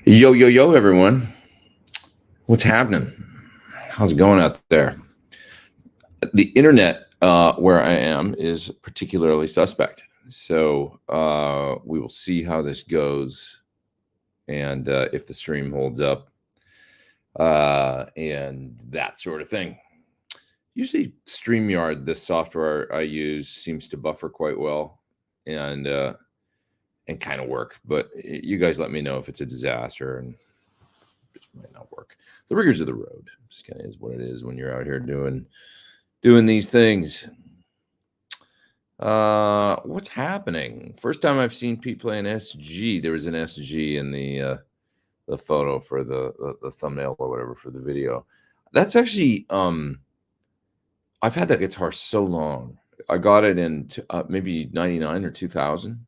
Yo, yo, yo, everyone. What's happening? How's it going out there? The internet where I am is particularly suspect. So we will see how this goes and if the stream holds up and that sort of thing. Usually StreamYard, this software I use, seems to buffer quite well and kind of work. But you guys let me know if it's a disaster and it might not work. The rigors of the road just kind of is what it is when you're out here doing these things. What's happening? First time I've seen Pete play an SG. There was an SG in the photo for the thumbnail or whatever for the video. That's actually I've had that guitar so long. I got it in maybe 99 or 2000.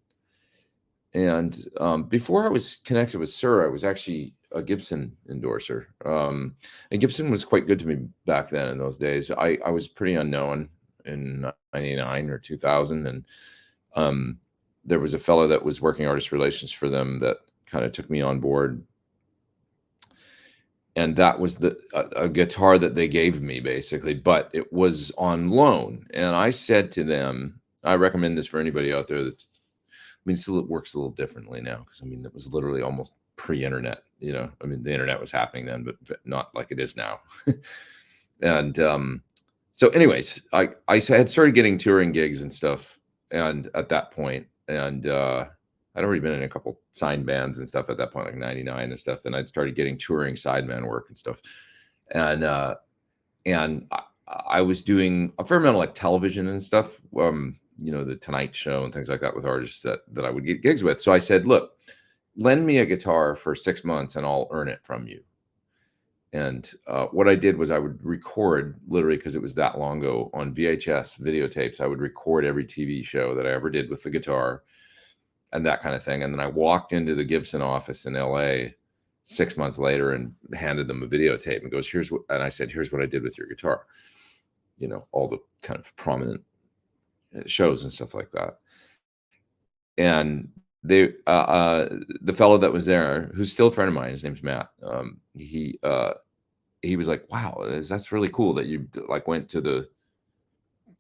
And before I was connected with Suhr, I was actually a Gibson endorser. And Gibson was quite good to me back then in those days. I was pretty unknown in 99 or 2000. And there was a fellow that was working artist relations for them that kind of took me on board. And that was a guitar that they gave me, basically, but it was on loan. And I said to them, I recommend this for anybody out there that's, I mean, still it works a little differently now because, I mean, it was literally almost pre-internet, you know. I mean, the internet was happening then, but not like it is now. And so anyways, I had started getting touring gigs and stuff, and at that point, and I'd already been in a couple signed bands and stuff at that point, like 99 and stuff. And I started getting touring sideman work and stuff. And I was doing a fair amount of like television and stuff, you know, the Tonight Show and things like that with artists that I would get gigs with. So I said, look, lend me a guitar for 6 months and I'll earn it from you. And what I did was I would record, literally, because it was that long ago, on VHS videotapes. I would record every TV show that I ever did with the guitar and that kind of thing. And then I walked into the Gibson office in LA 6 months later and handed them a videotape and goes, here's what, and I said, here's what I did with your guitar. You know, all the kind of prominent shows and stuff like that. And they, the fellow that was there, who's still a friend of mine, his name's Matt. He was like, wow, that's really cool that you like went to the,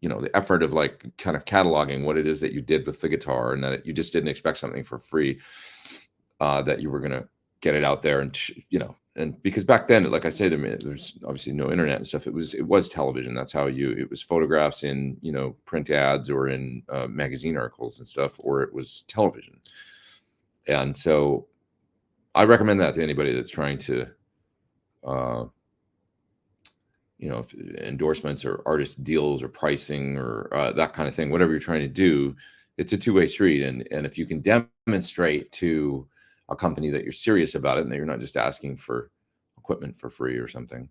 you know, the effort of like kind of cataloging what it is that you did with the guitar, and that you just didn't expect something for free, that you were going to get it out there. And, you know, and because back then, like I say, there's obviously no internet and stuff. It was television. That's how it was photographs in, you know, print ads or in magazine articles and stuff, or it was television. And so I recommend that to anybody that's trying to, you know, endorsements or artist deals or pricing or that kind of thing, whatever you're trying to do, it's a two-way street. And if you can demonstrate to a company that you're serious about it and that you're not just asking for equipment for free or something,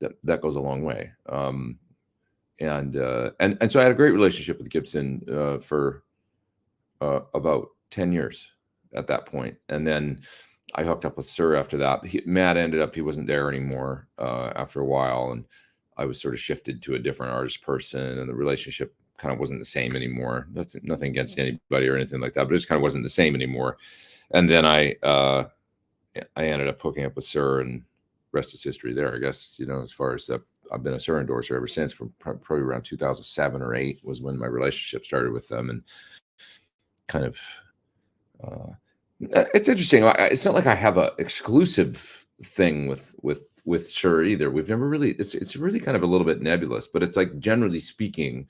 that goes a long way. And so I had a great relationship with Gibson for about 10 years at that point. And then I hooked up with Suhr after that. Matt ended up, he wasn't there anymore after a while. And I was sort of shifted to a different artist person, and the relationship kind of wasn't the same anymore. That's nothing against anybody or anything like that, but it just kind of wasn't the same anymore. And then I ended up hooking up with Suhr, and rest is history there, I guess. You know, as far as I've been a Suhr endorser ever since, from probably around 2007 or 8 was when my relationship started with them. And kind of, it's interesting. It's not like I have a exclusive thing with Suhr either. We've never really, it's really kind of a little bit nebulous, but it's like generally speaking,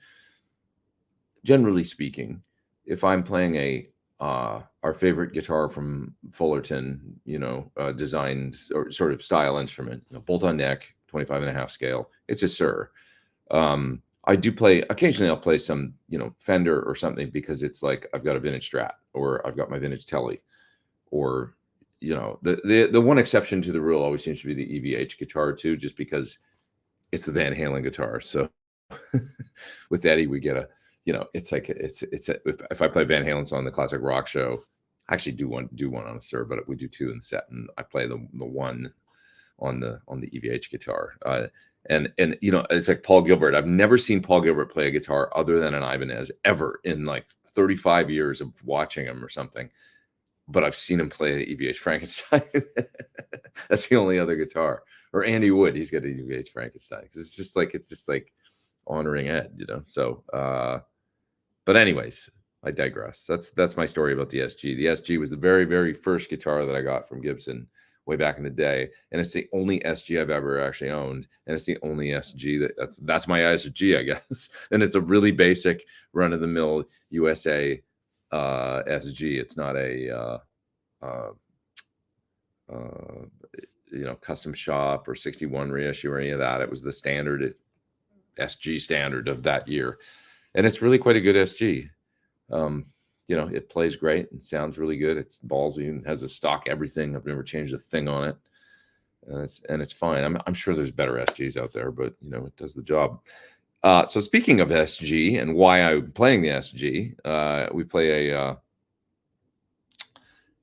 if I'm playing our favorite guitar from Fullerton, you know, designed or sort of style instrument, you know, bolt on neck, 25.5 scale, it's a Suhr. I do play, occasionally I'll play some, you know, Fender or something, because it's like I've got a vintage Strat, or I've got my vintage Telly, or, you know, the one exception to the rule always seems to be the EVH guitar too, just because it's the Van Halen guitar. So with Eddie, we get a, you know, it's like if I play Van Halen song, the classic rock show, I actually do one on a Suhr, but we do 2 in the set, and I play the one on the EVH guitar. And you know, it's like Paul Gilbert. I've never seen Paul Gilbert play a guitar other than an Ibanez ever in like 35 years of watching him or something. but I've seen him play the EVH Frankenstein. That's the only other guitar. Or Andy Wood, he's got an EVH Frankenstein. It's just like honoring Ed, you know. So, but anyways, I digress. That's my story about the SG. The SG was the very, very first guitar that I got from Gibson way back in the day, and it's the only SG I've ever actually owned, and it's the only SG that's my SG, I guess. And it's a really basic run-of-the-mill USA SG. It's not a you know, custom shop or 61 reissue or any of that. It was the standard SG standard of that year, and it's really quite a good SG. You know, it plays great and sounds really good. It's ballsy and has a stock everything. I've never changed a thing on it, and it's fine. I'm sure there's better SGs out there, but you know, it does the job. So speaking of SG and why I'm playing the SG, we play a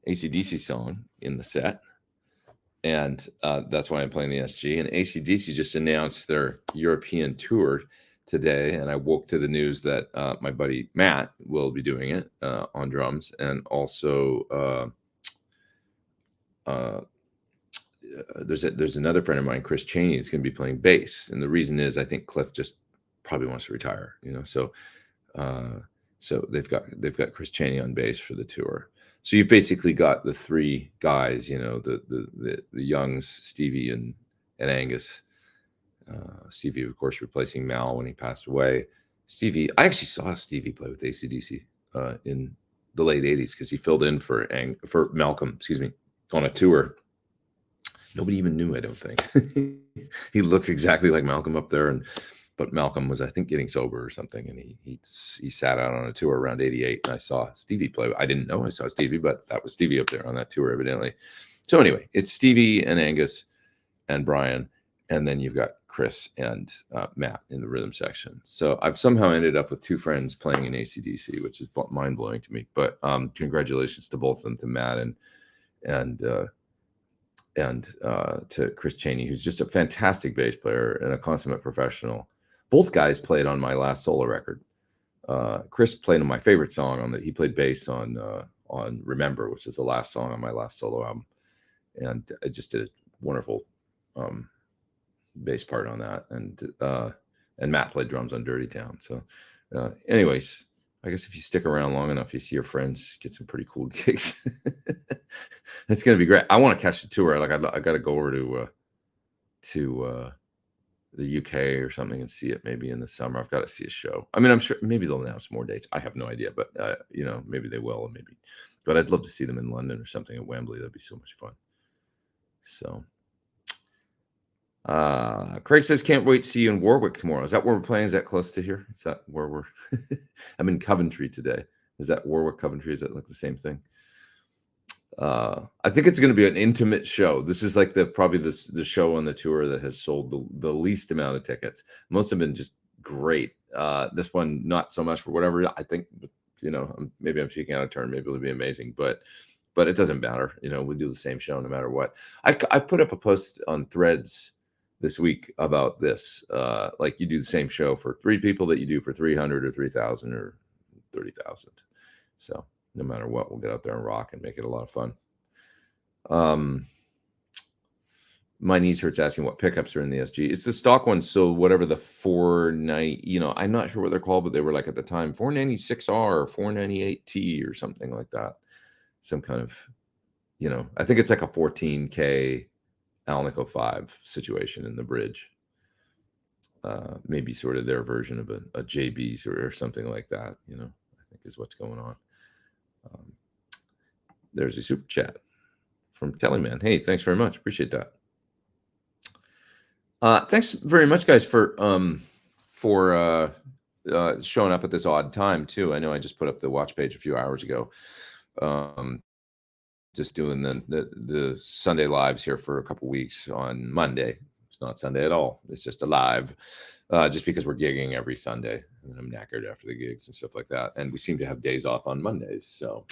AC/DC song in the set, and that's why I'm playing the SG. And AC/DC just announced their European tour today, and I woke to the news that my buddy Matt will be doing it on drums, and also there's another friend of mine, Chris Cheney, is going to be playing bass. And the reason is I think Cliff just probably wants to retire, you know. So so they've got Chris Cheney on bass for the tour. So you've basically got the three guys, you know, the Youngs, Stevie and Angus. Stevie, of course, replacing Mal when he passed away. Stevie, I actually saw Stevie play with AC/DC in the late 80s because he filled in for Malcolm, excuse me, on a tour. Nobody even knew, I don't think. He looks exactly like Malcolm up there, but Malcolm was, I think, getting sober or something, and he sat out on a tour around 88, and I saw Stevie play. I didn't know I saw Stevie, but that was Stevie up there on that tour, evidently. So anyway, it's Stevie and Angus and Brian, and then you've got Chris and Matt in the rhythm section. So I've somehow ended up with two friends playing in AC/DC, which is mind-blowing to me. But congratulations to both of them, to Matt and to Chris Cheney, who's just a fantastic bass player and a consummate professional. Both guys played on my last solo record. Chris played on my favorite song he played bass on Remember, which is the last song on my last solo album, and I just did a wonderful bass part on that, and Matt played drums on Dirty Town. So anyways, I guess if you stick around long enough, you see your friends get some pretty cool gigs. It's going to be great. I want to catch the tour. Like I got to go over to the UK or something and see it maybe in the summer. I've got to see a show. I mean, I'm sure maybe they'll announce more dates. I have no idea, but you know, maybe they will, and maybe. But I'd love to see them in London or something at Wembley. That'd be so much fun. So. Craig says, can't wait to see you in Warwick tomorrow. Is that where we're playing? Is that close to here? Is that where we're I'm in Coventry today. Is that Warwick, Coventry? Is that like the same thing? I think it's going to be an intimate show. This is like probably the show on the tour that has sold the least amount of tickets. Most have been just great. This one not so much, for whatever. I think, you know, maybe I'm speaking out of turn. Maybe it'll be amazing, but it doesn't matter. You know, we do the same show no matter what. I put up a post on Threads this week about this. Like, you do the same show for 3 people that you do for 300 or 3,000 or 30,000. So no matter what, we'll get out there and rock and make it a lot of fun. My knees hurts asking what pickups are in the SG. It's the stock ones. So whatever the 490, you know, I'm not sure what they're called, but they were like at the time 496R or 498T or something like that. Some kind of, you know, I think it's like a 14K Alnico 5 situation in the bridge. Maybe sort of their version of a JB's or something like that, you know, I think is what's going on. There's a super chat from Tellyman. Hey, thanks very much. Appreciate that. Thanks very much, guys, for showing up at this odd time too. I know I just put up the watch page a few hours ago. Just doing the Sunday lives here for a couple weeks on Monday. It's not Sunday at all. It's just a live, just because we're gigging every Sunday, and I'm knackered after the gigs and stuff like that. And we seem to have days off on Mondays. So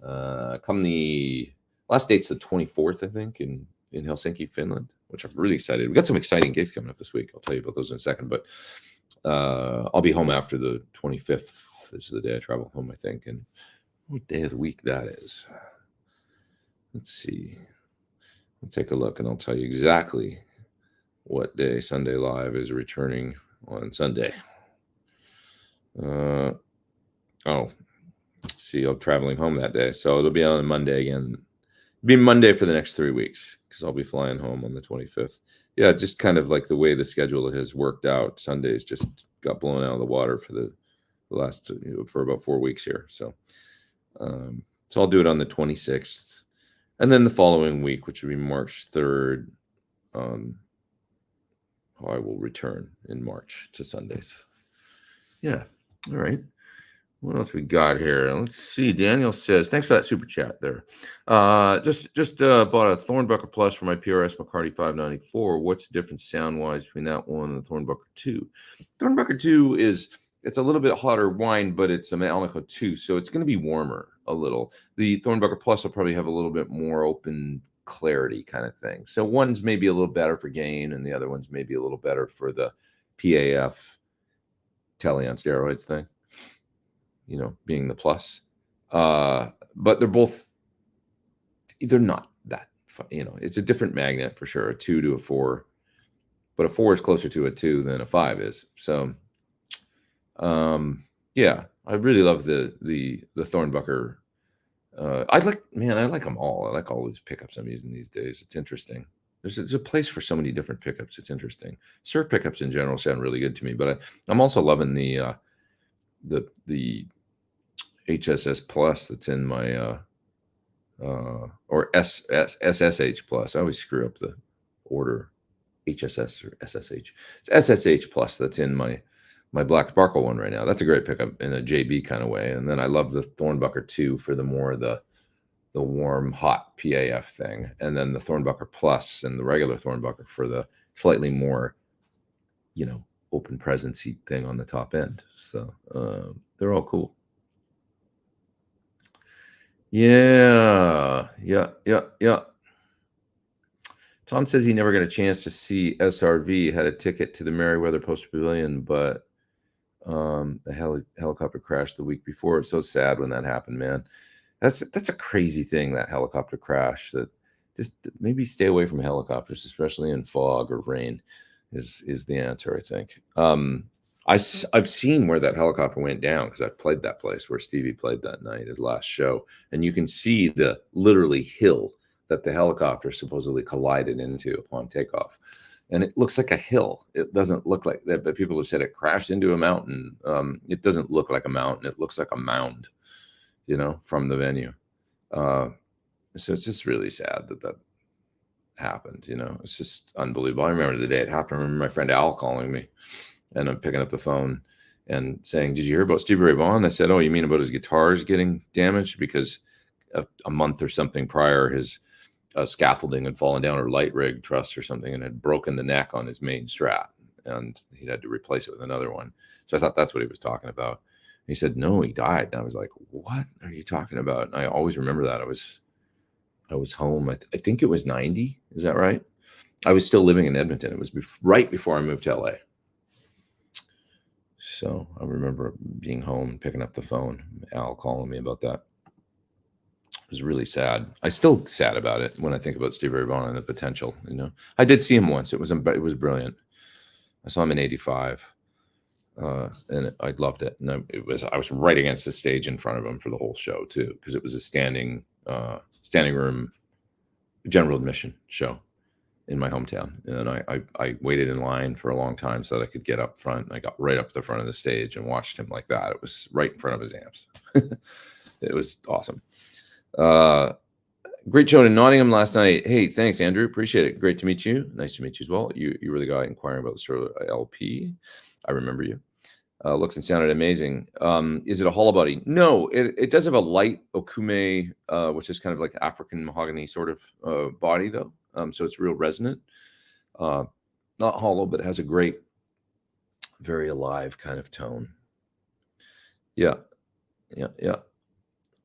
come the last date's the 24th, I think, in Helsinki, Finland, which I'm really excited. We got some exciting gigs coming up this week. I'll tell you about those in a second. But I'll be home after the 25th. This is the day I travel home, I think. And what day of the week that is? Let's see. I'll take a look and I'll tell you exactly what day Sunday Live is returning on Sunday. See, I'm traveling home that day, so it'll be on Monday again. It'll be Monday for the next 3 weeks because I'll be flying home on the 25th. Yeah, just kind of like the way the schedule has worked out. Sundays just got blown out of the water for the last for about 4 weeks here. So I'll do it on the 26th, and then the following week, which will be March 3rd, I will return in March to Sundays. Yeah. All right. What else we got here? Let's see. Daniel says, thanks for that super chat there. Just bought a Thornbucker Plus for my PRS McCarty 594. What's the difference sound-wise between that one and the Thornbucker 2? Thornbucker 2 it's a little bit hotter wine, but it's a Alnico 2, so it's going to be warmer a little. The Thornbucker Plus will probably have a little bit more open clarity kind of thing. So one's maybe a little better for gain, and the other one's maybe a little better for the PAF telly on steroids thing, being the plus. But they're not that fun. It's a different magnet for sure, a 2 to a 4, but a 4 is closer to a 2 than a 5 is. So yeah, I really love the Thornbucker. I like them all. I like all these pickups I'm using these days. It's interesting. There's a place for so many different pickups. It's interesting. Suhr pickups in general sound really good to me, but I'm also loving the HSS Plus that's in my or SSH Plus. I always screw up the order, HSS or SSH. It's SSH Plus that's in my Black Sparkle one right now. That's a great pickup in a JB kind of way. And then I love the Thornbucker 2 for the more the warm, hot PAF thing. And then the Thornbucker Plus and the regular Thornbucker for the slightly more, open presency thing on the top end. So they're all cool. Yeah. Tom says he never got a chance to see SRV. Had a ticket to the Merriweather Post Pavilion, but the helicopter crashed the week before. It's so sad when that happened, man. That's a crazy thing, that helicopter crash. That just maybe stay away from helicopters, especially in fog or rain, is the answer, I think. I've seen where that helicopter went down because I've played that place where Stevie played that night, his last show, and you can see the literally hill that the helicopter supposedly collided into upon takeoff. And it looks like a hill. It doesn't look like that, but people have said it crashed into a mountain. It doesn't look like a mountain. It looks like a mound, from the venue. So it's just really sad that happened. It's just unbelievable. I remember the day it happened. I remember my friend Al calling me, and I'm picking up the phone and saying, "Did you hear about Stevie Ray Vaughan?" I said, "Oh, you mean about his guitars getting damaged?" Because a month or something prior, his scaffolding had fallen down, or light rig truss or something, and had broken the neck on his main Strat, and he had to replace it with another one. So I thought that's what he was talking about. He said, "No, he died." And I was like, "What are you talking about?" And I always remember that. I was home. I think it was 90. Is that right? I was still living in Edmonton. It was right before I moved to LA. So I remember being home and picking up the phone, Al calling me about that. It was really sad. I still sad about it when I think about Stevie Ray Vaughan and the potential. I did see him once. It was brilliant. I saw him in '85, and I loved it. And I was right against the stage in front of him for the whole show too, because it was a standing room general admission show in my hometown, and I waited in line for a long time so that I could get up front. And I got right up to the front of the stage and watched him like that. It was right in front of his amps. It was awesome. Great show in Nottingham last night. Hey, thanks, Andrew. Appreciate it. Great to meet you. Nice to meet you as well. You were the guy inquiring about the Shure LP. I remember you. Looks and sounded amazing. Is it a hollow body? No, it does have a light okume, which is kind of like African mahogany sort of body, though. So it's real resonant. Not hollow, but it has a great, very alive kind of tone. Yeah.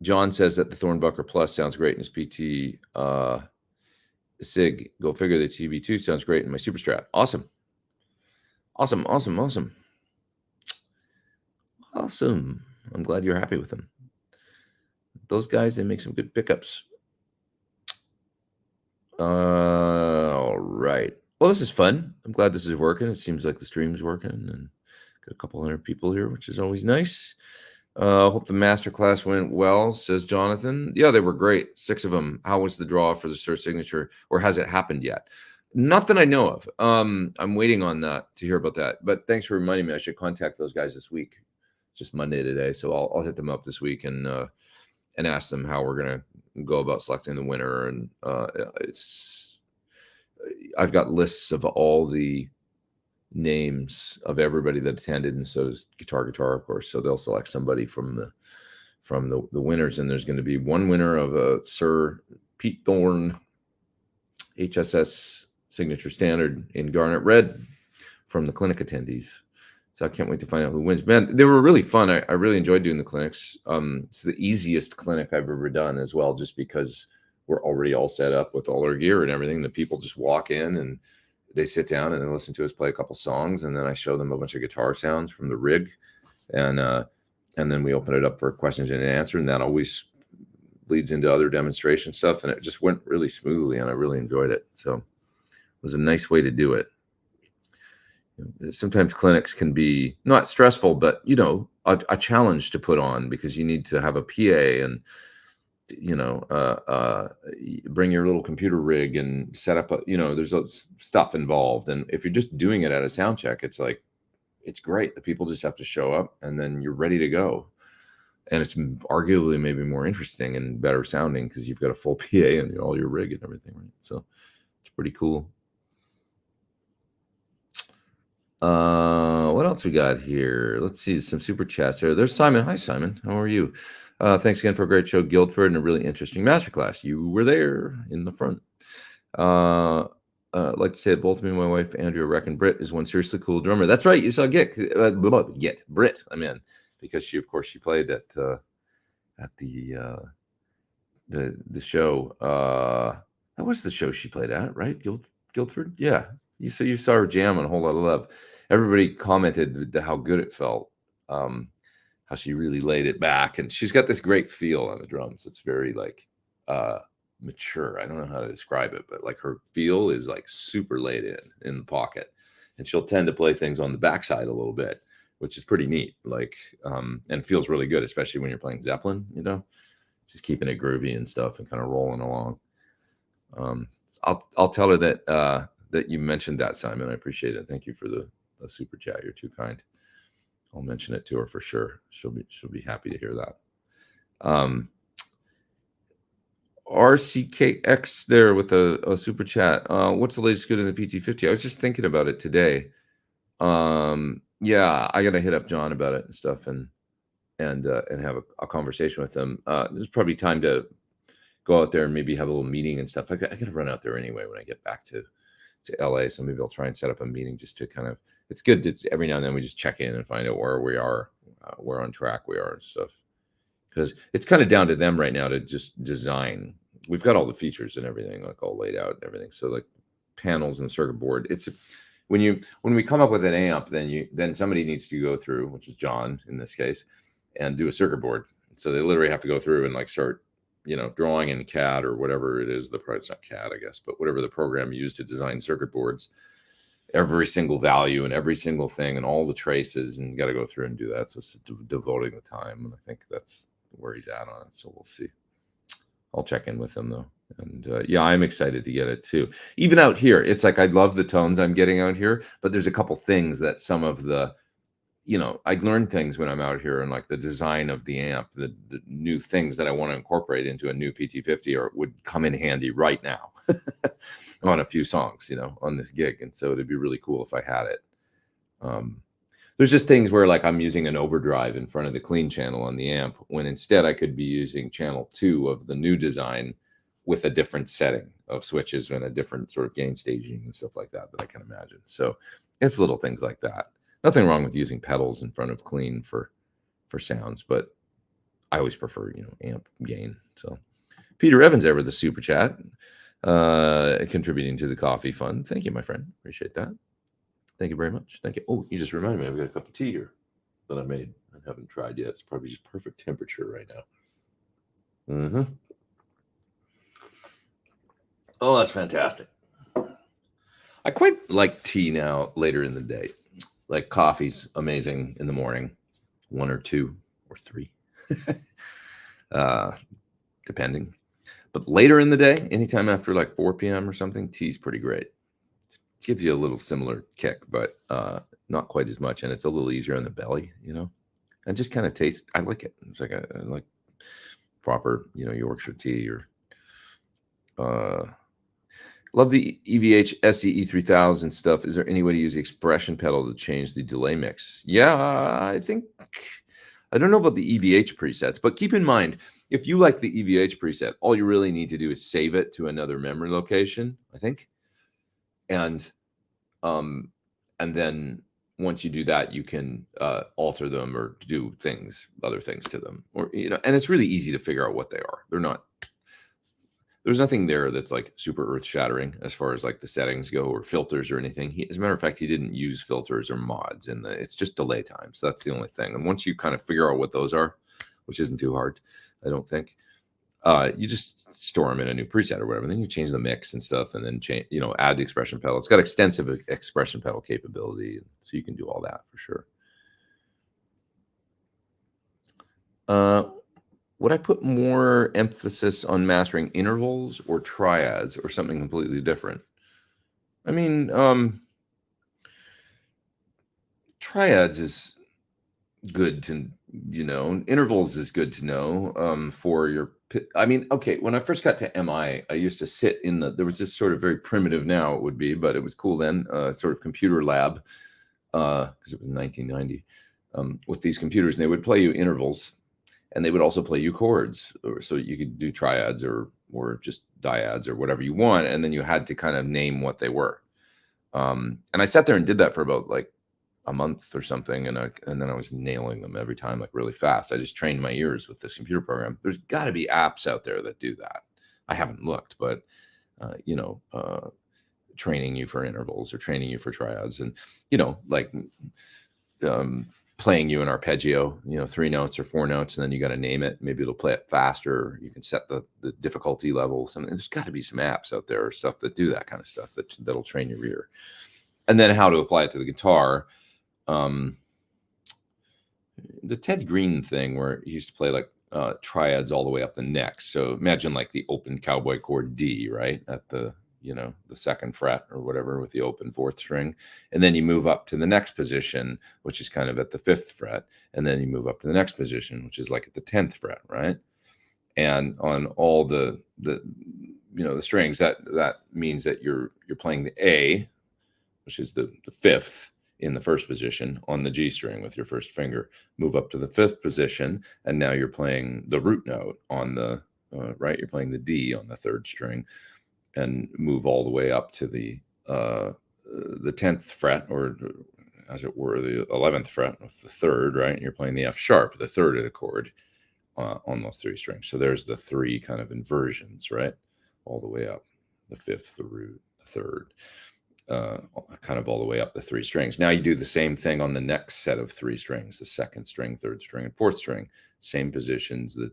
John says that the Thornbucker Plus sounds great in his PT. Sig, go figure, the TB2 sounds great in my Super Strat. Awesome. I'm glad you're happy with them. Those guys, they make some good pickups. Well, this is fun. I'm glad this is working. It seems like the stream's working, and got a couple hundred people here, which is always nice. Hope the masterclass went well, says Jonathan. Yeah, they were great. 6 of them. How was the draw for the Suhr signature, or has it happened yet? Not that I know of. I'm waiting on that to hear about that. But thanks for reminding me. I should contact those guys this week. It's just Monday today, so I'll hit them up this week and ask them how we're gonna go about selecting the winner. And I've got lists of all the names of everybody that attended, and so does Guitar, of course. So they'll select somebody from the winners, and there's going to be one winner of a Suhr Pete Thorn HSS signature standard in garnet red from the clinic attendees. So I can't wait to find out who wins. Man, they were really fun. I really enjoyed doing the clinics. It's the easiest clinic I've ever done as well, just because we're already all set up with all our gear and everything. The people just walk in and they sit down and they listen to us play a couple songs, and then I show them a bunch of guitar sounds from the rig, and then we open it up for questions and answer, and that always leads into other demonstration stuff, and it just went really smoothly, and I really enjoyed it. So it was a nice way to do it. Sometimes clinics can be not stressful, but a challenge to put on, because you need to have a PA and bring your little computer rig and set up there's stuff involved. And if you're just doing it at a sound check, it's great. The people just have to show up and then you're ready to go. And it's arguably maybe more interesting and better sounding because you've got a full PA and all your rig and everything, right? So it's pretty cool. What else we got here? Let's see some super chats here. There's Simon. Hi, Simon. How are you? Thanks again for a great show, Guildford, and a really interesting masterclass. You were there in the front. I'd like to say that both me and my wife, Andrea, reckon Britt is one seriously cool drummer. That's right. You saw Britt. I'm in, because she played at the show. That was the show she played at, right? Guildford. Yeah. You saw her jam on A Whole Lot of Love. Everybody commented how good it felt. How she really laid it back, and she's got this great feel on the drums. It's very mature. I don't know how to describe it, but her feel is super laid in the pocket, and she'll tend to play things on the backside a little bit, which is pretty neat. And feels really good, especially when you're playing Zeppelin. Just keeping it groovy and stuff, and kind of rolling along. I'll tell her that you mentioned that, Simon. I appreciate it. Thank you for the super chat. You're too kind. I'll mention it to her for sure. She'll be happy to hear that. RCKX there with a super chat. What's the latest good in the PT50? I was just thinking about it today. Yeah, I gotta hit up John about it and stuff, and have a conversation with him. There's probably time to go out there and maybe have a little meeting and stuff. I gotta run out there anyway when I get back to LA, so maybe I'll try and set up a meeting just to kind of. It's good to every now and then we just check in and find out where we are, where on track we are and stuff, because it's kind of down to them right now to just design. We've got all the features and everything all laid out and everything. So panels and circuit board. It's when we come up with an amp, then somebody needs to go through, which is John in this case, and do a circuit board. So they literally have to go through and start drawing in CAD or whatever it is. It's not CAD, I guess, but whatever the program used to design circuit boards, every single value and every single thing and all the traces, and you got to go through and do that. So it's devoting the time, and I think that's where he's at on it. So we'll see. I'll check in with him though. And yeah, I'm excited to get it too. Even out here, it's I love the tones I'm getting out here, but there's a couple things that some of the I learn things when I'm out here, and the design of the amp, the new things that I want to incorporate into a new PT50 would come in handy right now on a few songs, on this gig. And so it'd be really cool if I had it. There's just things where I'm using an overdrive in front of the clean channel on the amp, when instead I could be using channel 2 of the new design with a different setting of switches and a different sort of gain staging and stuff like that I can imagine. So it's little things like that. Nothing wrong with using pedals in front of clean for sounds, but I always prefer, amp gain. So Peter Evans there with the super chat, contributing to the coffee fund. Thank you, my friend. Appreciate that. Thank you very much. Thank you. Oh, you just reminded me, I've got a cup of tea here that I made. I haven't tried yet. It's probably just perfect temperature right now. Oh, that's fantastic. I quite like tea now later in the day. Like coffee's amazing in the morning, 1 or 2 or 3, uh, depending. But later in the day, anytime after like 4 p.m. or something, tea's pretty great. Gives you a little similar kick, but not quite as much, and it's a little easier on the belly, and just kind of tastes. I like it. It's like I like proper, Yorkshire tea or. Love the EVH SDE 3000 stuff. Is there any way to use the expression pedal to change the delay mix? Yeah, I think, I don't know about the EVH presets, but keep in mind, if you like the EVH preset, all you really need to do is save it to another memory location, I think. And then once you do that, you can alter them or do other things to them, or, and it's really easy to figure out what they are. There's nothing there that's like super earth shattering as far as like the settings go or filters or anything. As a matter of fact, he didn't use filters or mods it's just delay times. That's the only thing. And once you kind of figure out what those are, which isn't too hard, I don't think, you just store them in a new preset or whatever. Then you change the mix and stuff, and then change, add the expression pedal. It's got extensive expression pedal capability, so you can do all that for sure. Would I put more emphasis on mastering intervals or triads or something completely different? I mean, triads is good to, intervals is good to know for your, I mean, okay, when I first got to MI, I used to sit there was this sort of very primitive now it would be, but it was cool then, sort of computer lab, because it was 1990, with these computers, and they would play you intervals. And they would also play you chords, so you could do triads or just dyads or whatever you want, and then you had to kind of name what they were. And I sat there and did that for about like a month or something, and then I was nailing them every time, like really fast. I just trained my ears with this computer program. There's got to be apps out there that do that. I haven't looked, but training you for intervals or training you for triads, and like. Playing you an arpeggio, 3 notes or 4 notes, and then you got to name it. Maybe it'll play it faster. You can set the difficulty level. There's got to be some apps out there or stuff that do that kind of stuff that'll train your ear. And then how to apply it to the guitar. The Ted Green thing where he used to play like triads all the way up the neck. So imagine like the open cowboy chord D, right, at the the 2nd fret or whatever with the open 4th string. And then you move up to the next position, which is kind of at the 5th fret. And then you move up to the next position, which is like at the 10th fret, right? And on all the strings, that means that you're playing the A, which is the 5th in the 1st position on the G string with your 1st finger. Move up to the 5th position, and now you're playing the root note on the right. You're playing the D on the 3rd string. And move all the way up to the 10th fret, or as it were, the 11th fret of the 3rd, right? And you're playing the F sharp, the 3rd of the chord on those 3 strings. So there's the 3 kind of inversions, right? All the way up, the 5th, the root, the 3rd, kind of all the way up the 3 strings. Now you do the same thing on the next set of 3 strings, the 2nd string, 3rd string, and 4th string. Same positions, the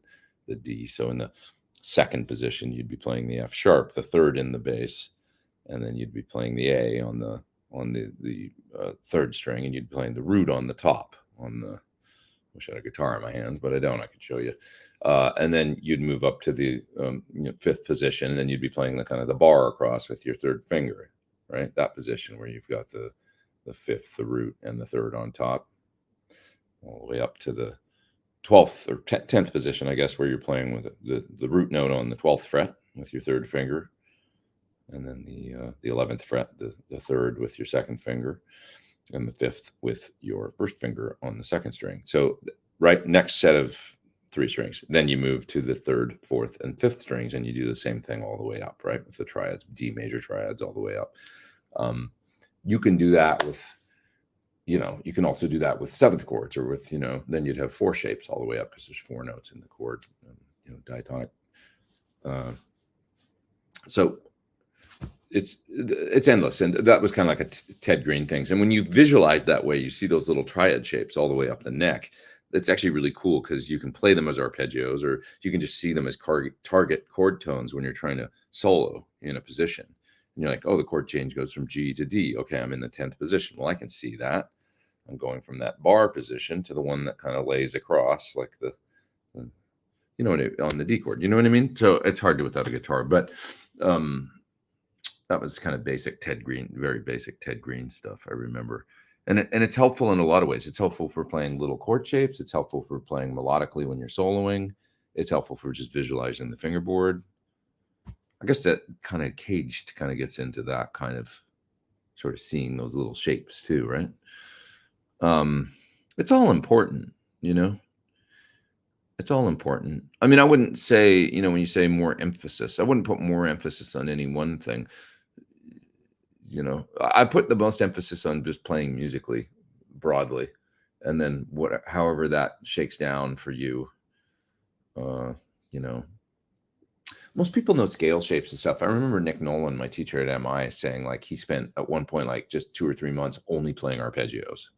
D. So in the 2nd position, you'd be playing the F sharp, the 3rd in the bass, and then you'd be playing the A on the 3rd string, and you'd be playing the root on the top. Wish I had a guitar in my hands, but I don't. I could show you. And then you'd move up to the 5th position, and then you'd be playing the kind of the bar across with your 3rd finger, right? That position where you've got the 5th, the root, and the 3rd on top, all the way up to the 12th or 10th position, I guess, where you're playing with the root note on the 12th fret with your 3rd finger, and then the 11th fret, the 3rd with your 2nd finger, and the 5th with your 1st finger on the 2nd string. So right next set of 3 strings. Then you move to the 3rd, 4th, and 5th strings, and you do the same thing all the way up, right, with the triads, D major triads all the way up. You can do that with you can also do that with 7th chords, or with, then you'd have 4 shapes all the way up because there's 4 notes in the chord, diatonic. So it's endless. And that was kind of like a Ted Green things. And when you visualize that way, you see those little triad shapes all the way up the neck. It's actually really cool because you can play them as arpeggios, or you can just see them as target chord tones when you're trying to solo in a position. And you're like, oh, the chord change goes from G to D. Okay, I'm in the 10th position. Well, I can see that. I'm going from that bar position to the one that kind of lays across, like the you know, on the D chord. You know what I mean? So it's hard to without a guitar, but that was kind of basic Ted Green, very basic Ted Green stuff, I remember. And it's helpful in a lot of ways. It's helpful for playing little chord shapes. It's helpful for playing melodically when you're soloing. It's helpful for just visualizing the fingerboard. I guess that kind of caged kind of gets into that kind of sort of seeing those little shapes too, right? It's all important, you know? It's all important. I mean, I wouldn't say, you know, when you say more emphasis, I wouldn't put more emphasis on any one thing. You know, I put the most emphasis on just playing musically broadly, and then however that shakes down for you. You know, most people know scale shapes and stuff. I remember Nick Nolan, my teacher at MI, saying like he spent at one point like just 2 or 3 months only playing arpeggios.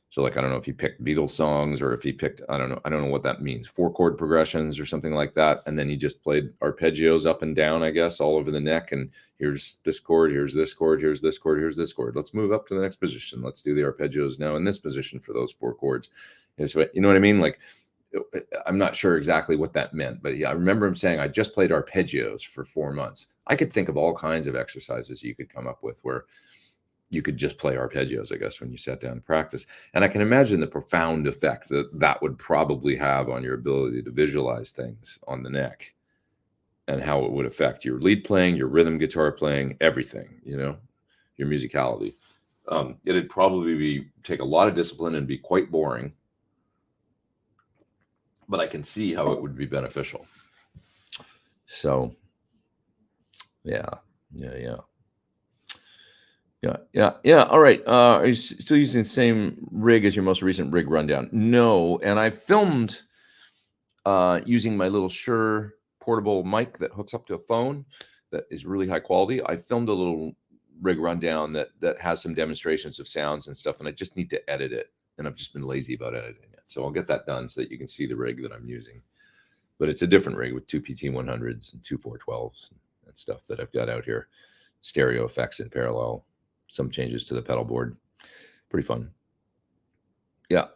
So like, I don't know if he picked Beatles songs or if he picked, I don't know what that means, 4 chord progressions or something like that. And then he just played arpeggios up and down, I guess, all over the neck. And here's this chord, here's this chord, here's this chord, here's this chord. Let's move up to the next position. Let's do the arpeggios now in this position for those 4 chords. And so, you know what I mean? Like, I'm not sure exactly what that meant, but yeah, I remember him saying, I just played arpeggios for 4 months. I could think of all kinds of exercises you could come up with where you could just play arpeggios, I guess, when you sat down to practice. And I can imagine the profound effect that would probably have on your ability to visualize things on the neck and how it would affect your lead playing, your rhythm guitar playing, everything, you know, your musicality. It'd probably take a lot of discipline and be quite boring, but I can see how it would be beneficial. So, yeah. All right. Are you still using the same rig as your most recent rig rundown? No. And I filmed using my little Shure portable mic that hooks up to a phone that is really high quality. I filmed a little rig rundown that has some demonstrations of sounds and stuff, and I just need to edit it. And I've just been lazy about editing it. So I'll get that done so that you can see the rig that I'm using. But it's a different rig with 2 PT100s and 2 412s and stuff that I've got out here. Stereo effects in parallel. Some changes to the pedal board. Pretty fun. Yeah.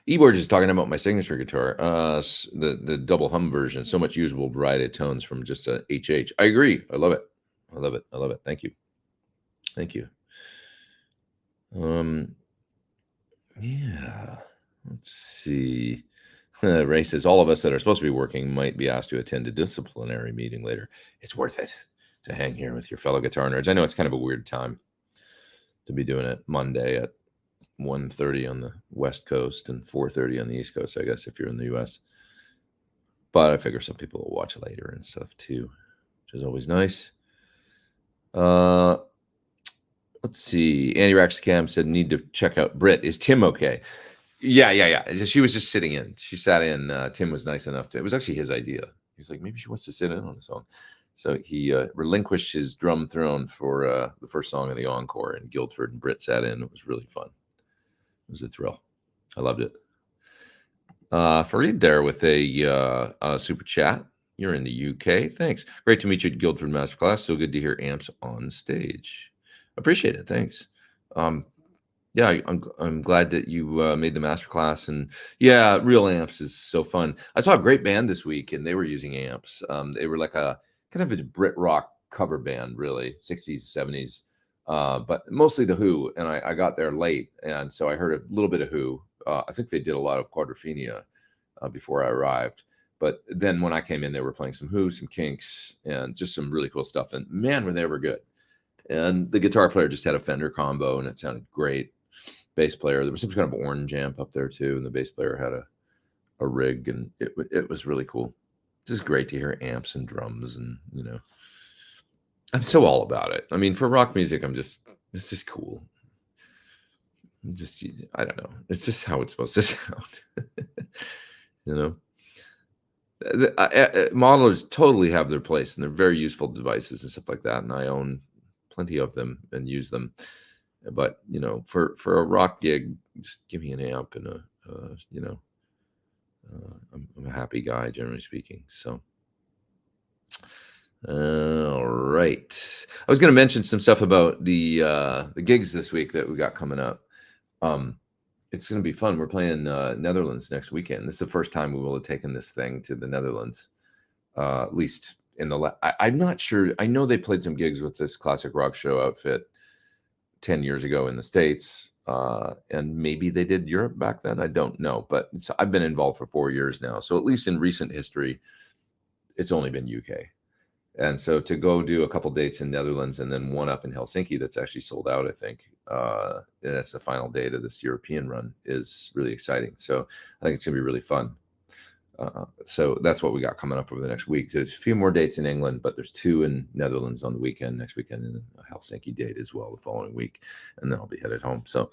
Eborg is talking about my signature guitar, the double hum version. So much usable variety of tones from just a HH. I agree. I love it. I love it. Thank you. Yeah. Let's see. Ray says all of us that are supposed to be working might be asked to attend a disciplinary meeting later. It's worth it to hang here with your fellow guitar nerds. I know it's kind of a weird time to be doing it Monday at 1:30 on the West Coast and 4:30 on the East Coast, I guess, if you're in the US. But I figure some people will watch later and stuff too, which is always nice. Let's see. Andy Raxcam said, need to check out Brit. Is Tim okay? Yeah. She was just sitting in. She sat in. Tim was nice enough to. It was actually his idea. He's like, maybe she wants to sit in on a song. So he relinquished his drum throne for the first song of the encore, and Guildford and Britt sat in. It was really fun. It was a thrill. I loved it. Fareed there with a super chat. You're in the UK. Thanks. Great to meet you at Guildford Masterclass. So good to hear amps on stage. Appreciate it. Thanks. Yeah, I'm glad that you made the masterclass, and yeah, real amps is so fun. I saw a great band this week, and they were using amps. They were like a kind of a Brit rock cover band, really, 60s, 70s, but mostly the Who. And I got there late, and so I heard a little bit of Who. I think they did a lot of Quadrophenia before I arrived. But then when I came in, they were playing some Who, some Kinks, and just some really cool stuff. And man, were they ever good. And the guitar player just had a Fender combo, and it sounded great. Bass player, there was some kind of orange amp up there too, and the bass player had a rig, and it was really cool. It's just great to hear amps and drums, and you know, I'm so all about it. I mean, for rock music, this is cool. I don't know. It's just how it's supposed to sound. You know, modelers totally have their place, and they're very useful devices and stuff like that. And I own plenty of them and use them. But you know, for a rock gig, just give me an amp and you know, I'm a happy guy, generally speaking. So, all right. I was going to mention some stuff about the gigs this week that we got coming up. It's going to be fun. We're playing Netherlands next weekend. This is the first time we will have taken this thing to the Netherlands, at least in the. I'm not sure. I know they played some gigs with this classic rock show outfit 10 years ago in the States, and maybe they did Europe back then. I don't know, but I've been involved for 4 years now, so at least in recent history, it's only been UK. And so to go do a couple dates in Netherlands and then one up in Helsinki that's actually sold out, I think, and that's the final date of this European run, is really exciting. So I think it's going to be really fun. So that's what we got coming up over the next week. There's a few more dates in England, but there's 2 in Netherlands on the weekend, next weekend, and then a Helsinki date as well the following week. And then I'll be headed home. So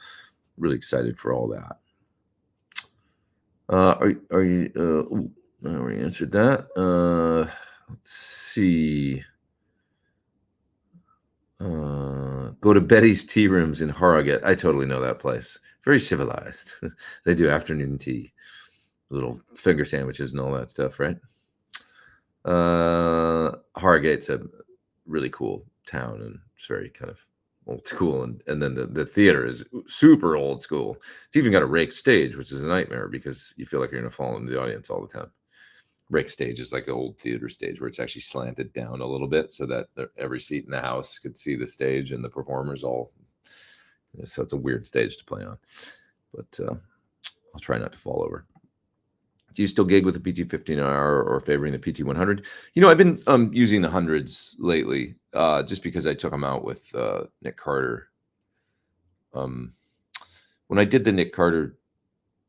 really excited for all that. Are you, I already answered that. Let's see. Go to Betty's Tea Rooms in Harrogate. I totally know that place. Very civilized. They do afternoon tea, little finger sandwiches and all that stuff, right? Harrogate's a really cool town, and it's very kind of old school. And then the theater is super old school. It's even got a raked stage, which is a nightmare because you feel like you're going to fall into the audience all the time. Rake stage is like the old theater stage where it's actually slanted down a little bit so that every seat in the house could see the stage and the performers all. So it's a weird stage to play on, but I'll try not to fall over. Do you still gig with the PT15R or favoring the PT100? You know, I've been using the hundreds lately, just because I took them out with Nick Carter. When I did the Nick Carter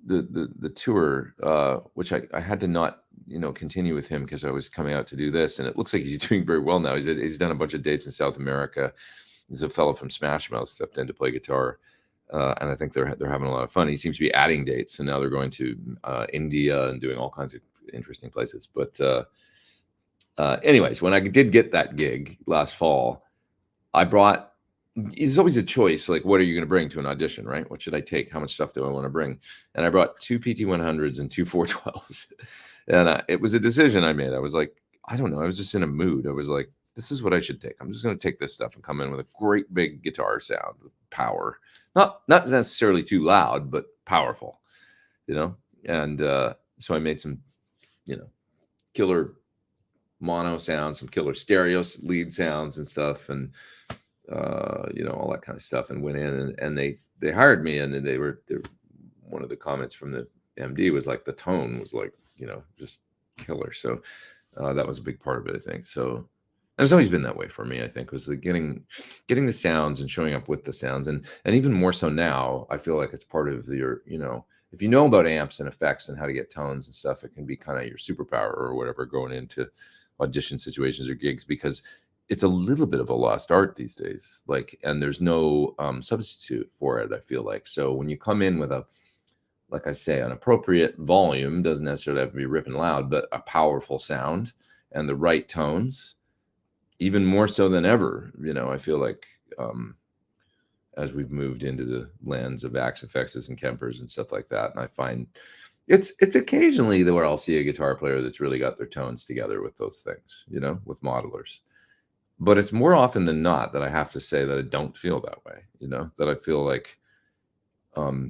the tour, which I had to not continue with him because I was coming out to do this, and it looks like he's doing very well now. He's done a bunch of dates in South America. There's a fellow from Smash Mouth stepped in to play guitar, and I think they're having a lot of fun. He seems to be adding dates, so now they're going to India and doing all kinds of interesting places. But anyways, when I did get that gig last fall, I brought. It's always a choice, like, what are you going to bring to an audition, right? What should I take? How much stuff do I want to bring? And I brought 2 PT100s and 2 412s. And it was a decision I made. I was like, I don't know. I was just in a mood. I was like, this is what I should take. I'm just going to take this stuff and come in with a great big guitar sound with power. Not necessarily too loud, but powerful, And so I made some, killer mono sounds, some killer stereo lead sounds and stuff. And all that kind of stuff, and went in and they hired me, and then they were one of the comments from the MD was like the tone was like, just killer. So that was a big part of it, I think. So, and it's always been that way for me, I think, was the getting the sounds and showing up with the sounds, and even more so now, I feel like it's part of your, if you know about amps and effects and how to get tones and stuff, it can be kind of your superpower or whatever going into audition situations or gigs, because it's a little bit of a lost art these days, and there's no substitute for it, I feel like. So when you come in with like I say, an appropriate volume, doesn't necessarily have to be ripping loud, but a powerful sound and the right tones, even more so than ever, I feel like as we've moved into the lands of Axe Effects and Kempers and stuff like that. And I find it's occasionally where I'll see a guitar player that's really got their tones together with those things, with modelers. But it's more often than not that I have to say that I don't feel that way, that I feel like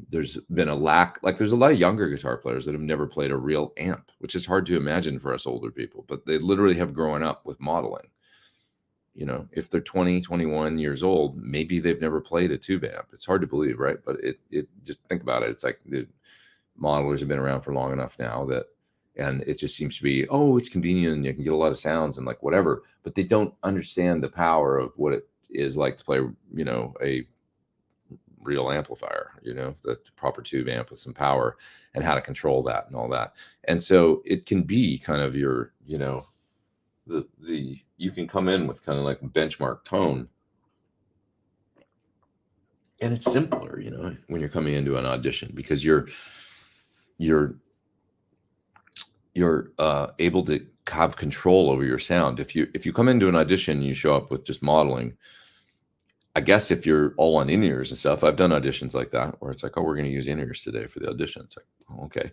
there's been a lack, like there's a lot of younger guitar players that have never played a real amp, which is hard to imagine for us older people, but they literally have grown up with modeling. If they're 20, 21 years old, maybe they've never played a tube amp. It's hard to believe, right? But it just think about it. It's like the modelers have been around for long enough now and it just seems to be, it's convenient and you can get a lot of sounds and like whatever, but they don't understand the power of what it is like to play, a real amplifier, the proper tube amp with some power and how to control that and all that. And so it can be kind of your, you can come in with kind of like a benchmark tone, and it's simpler, when you're coming into an audition, because you're able to have control over your sound. If you come into an audition and you show up with just modeling, I guess if you're all on in-ears and stuff, I've done auditions like that where it's like, we're going to use in-ears today for the audition. It's like, okay.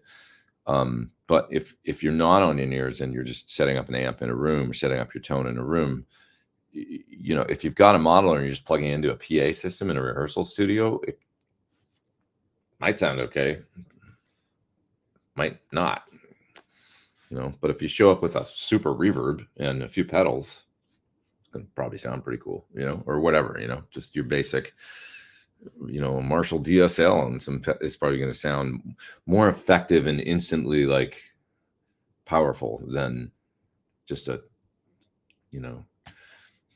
But if you're not on in-ears and you're just setting up an amp in a room or setting up your tone in a room, you know, if you've got a modeler and you're just plugging into a PA system in a rehearsal studio, it might sound okay, might not, you know. But if you show up with a super reverb and a few pedals, it's gonna probably sound pretty cool, you know, or whatever, you know, just your basic, you know, Marshall DSL and some it's probably going to sound more effective and instantly like powerful than just a, you know,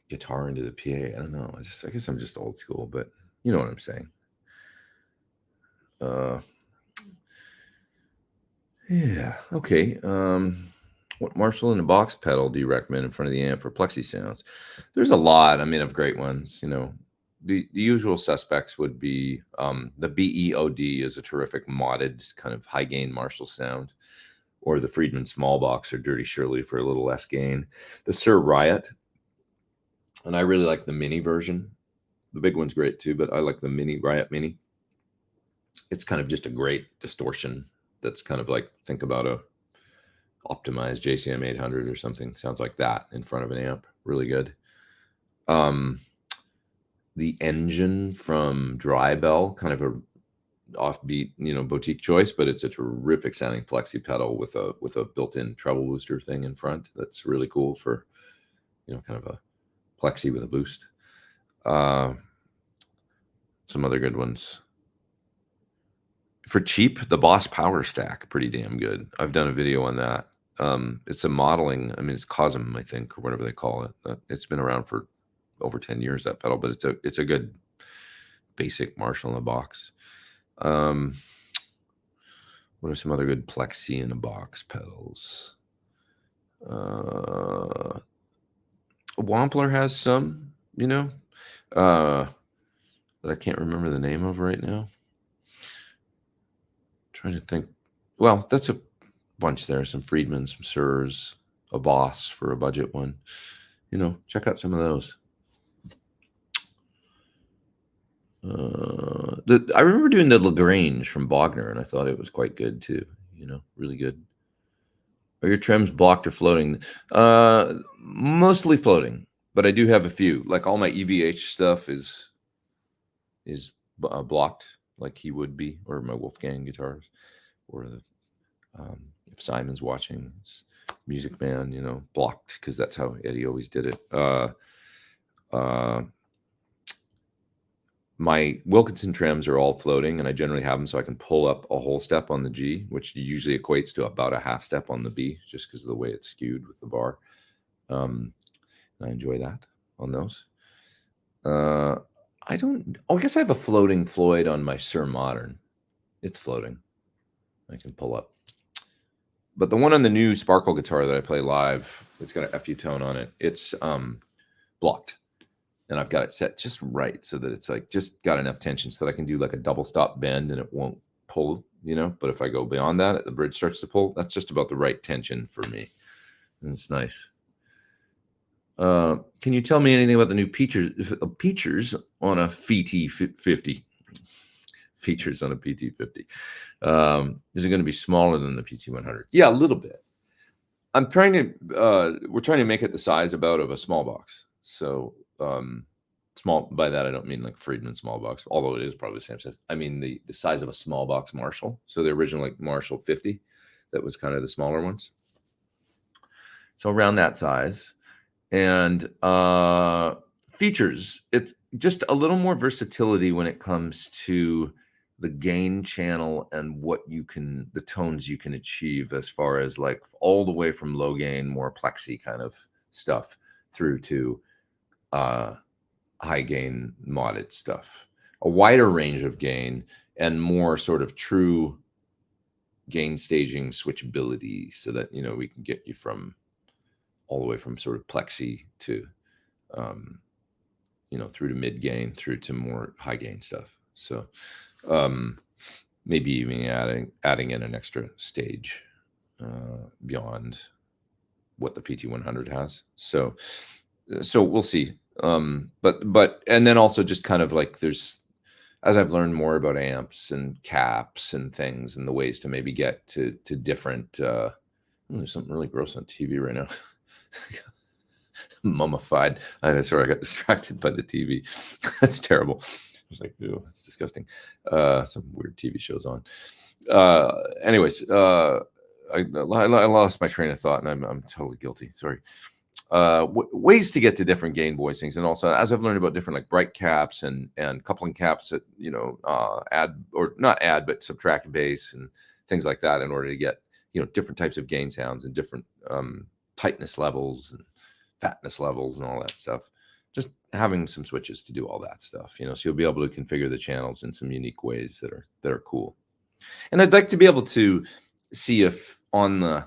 guitar into the PA. I don't know. I guess I'm just old school, but you know what I'm saying. Yeah. Okay. What Marshall in a box pedal do you recommend in front of the amp for Plexi sounds? There's a lot. I mean, of great ones. You know, the usual suspects would be the BEOD is a terrific modded kind of high gain Marshall sound, or the Friedman small box or Dirty Shirley for a little less gain. The Suhr Riot, and I really like the mini version. The big one's great too, but I like the mini Riot Mini. It's kind of just a great distortion. That's kind of like, think about a optimized JCM 800 or something. Sounds like that in front of an amp. Really good. The Engine from Dry Bell, kind of a offbeat, you know, boutique choice, but it's a terrific sounding Plexi pedal with a built-in treble booster thing in front. That's really cool for, you know, kind of a Plexi with a boost. Some other good ones. For cheap, the Boss Power Stack, pretty damn good. I've done a video on that. It's a modeling, I mean, it's Cosm, I think, or whatever they call it. It's been around for over 10 years, that pedal, but it's a good basic Marshall in a box. What are some other good Plexi in a box pedals? Wampler has some, you know, but I can't remember the name of right now. Trying to think. Well, that's a bunch there. Some Friedman, some Suhrs, a Boss for a budget one. You know, check out some of those. I remember doing the Lagrange from Bogner, and I thought it was quite good too. You know, really good. Are your trims blocked or floating? Mostly floating, but I do have a few. Like all my EVH stuff is blocked, like he would be, or my Wolfgang guitars, or the if Simon's watching, it's Music Man, you know, blocked, because that's how Eddie always did it. My Wilkinson trims are all floating, and I generally have them so I can pull up a whole step on the G, which usually equates to about a half step on the B, just because of the way it's skewed with the bar. I enjoy that on those. I guess I have a floating Floyd on my Suhr Modern. It's floating. I can pull up. But the one on the new Sparkle guitar that I play live, it's got an FU tone on it. It's blocked. And I've got it set just right so that it's like just got enough tension so that I can do like a double stop bend and it won't pull, you know. But if I go beyond that, the bridge starts to pull. That's just about the right tension for me. And it's nice. Can you tell me anything about the new features on a PT50? Features on a PT50. Is it going to be smaller than the PT100? Yeah, a little bit. We're trying to make it the size about of a small box. So small, by that I don't mean like Friedman small box, although it is probably the same size. I mean the size of a small box Marshall. So the original like Marshall 50, that was kind of the smaller ones. So around that size. And features, it's just a little more versatility when it comes to the gain channel and the tones you can achieve, as far as like all the way from low gain, more Plexi kind of stuff, through to high gain modded stuff. A wider range of gain and more sort of true gain staging switchability, so that, you know, we can get you from all the way from sort of Plexi to, you know, through to mid gain, through to more high gain stuff. So maybe even adding in an extra stage beyond what the PT100 has. So we'll see. But and then also just kind of like there's, as I've learned more about amps and caps and things and the ways to maybe get to different, there's something really gross on TV right now. Mummified. Sorry, I got distracted by the TV. That's terrible. I was like, ew, that's disgusting. Some weird TV shows on. Anyways, I lost my train of thought, and I'm totally guilty. Sorry. Ways to get to different gain voicings, and also as I've learned about different like bright caps and coupling caps that add or not add but subtract bass and things like that in order to get different types of gain sounds and different tightness levels and fatness levels and all that stuff. Just having some switches to do all that stuff, so you'll be able to configure the channels in some unique ways that are cool. And I'd like to be able to see if on the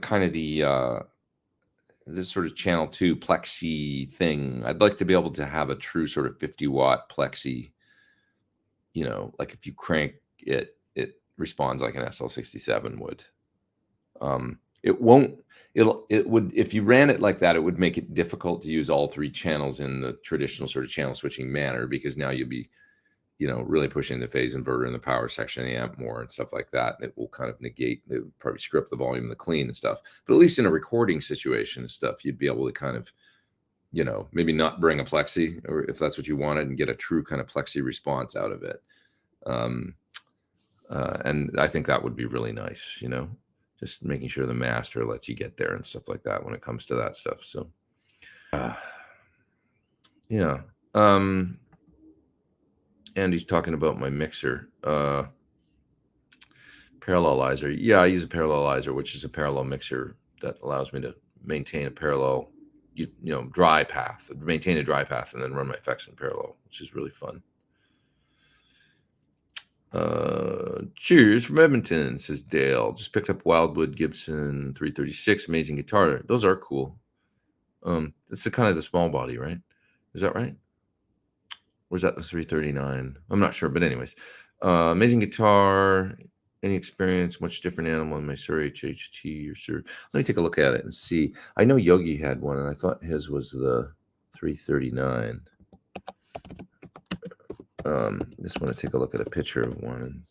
kind of the this sort of channel 2 Plexi thing, I'd like to be able to have a true sort of 50-watt Plexi, like if you crank it, it responds like an SL67 would. It would, if you ran it like that, it would make it difficult to use all 3 channels in the traditional sort of channel switching manner, because now you'll be really pushing the phase inverter in the power section of the amp more and stuff like that. It will kind of negate, it would probably screw up the volume of the clean and stuff. But at least in a recording situation and stuff, you'd be able to kind of, maybe not bring a Plexi, or if that's what you wanted, and get a true kind of Plexi response out of it. And I think that would be really nice, just making sure the master lets you get there and stuff like that when it comes to that stuff. So, yeah. Andy's talking about my mixer, parallelizer. Yeah, I use a parallelizer, which is a parallel mixer that allows me to maintain a parallel, dry path, maintain a dry path, and then run my effects in parallel, which is really fun. Cheers from Edmonton, says Dale. Just picked up Wildwood Gibson 336, amazing guitar. Those are cool. It's the kind of the small body, right? Is that right? Or is that the 339? I'm not sure, but anyways, amazing guitar. Any experience? Much different animal in my Suhr HHT or Suhr? Let me take a look at it and see. I know Yogi had one, and I thought his was the 339. Just want to take a look at a picture of one.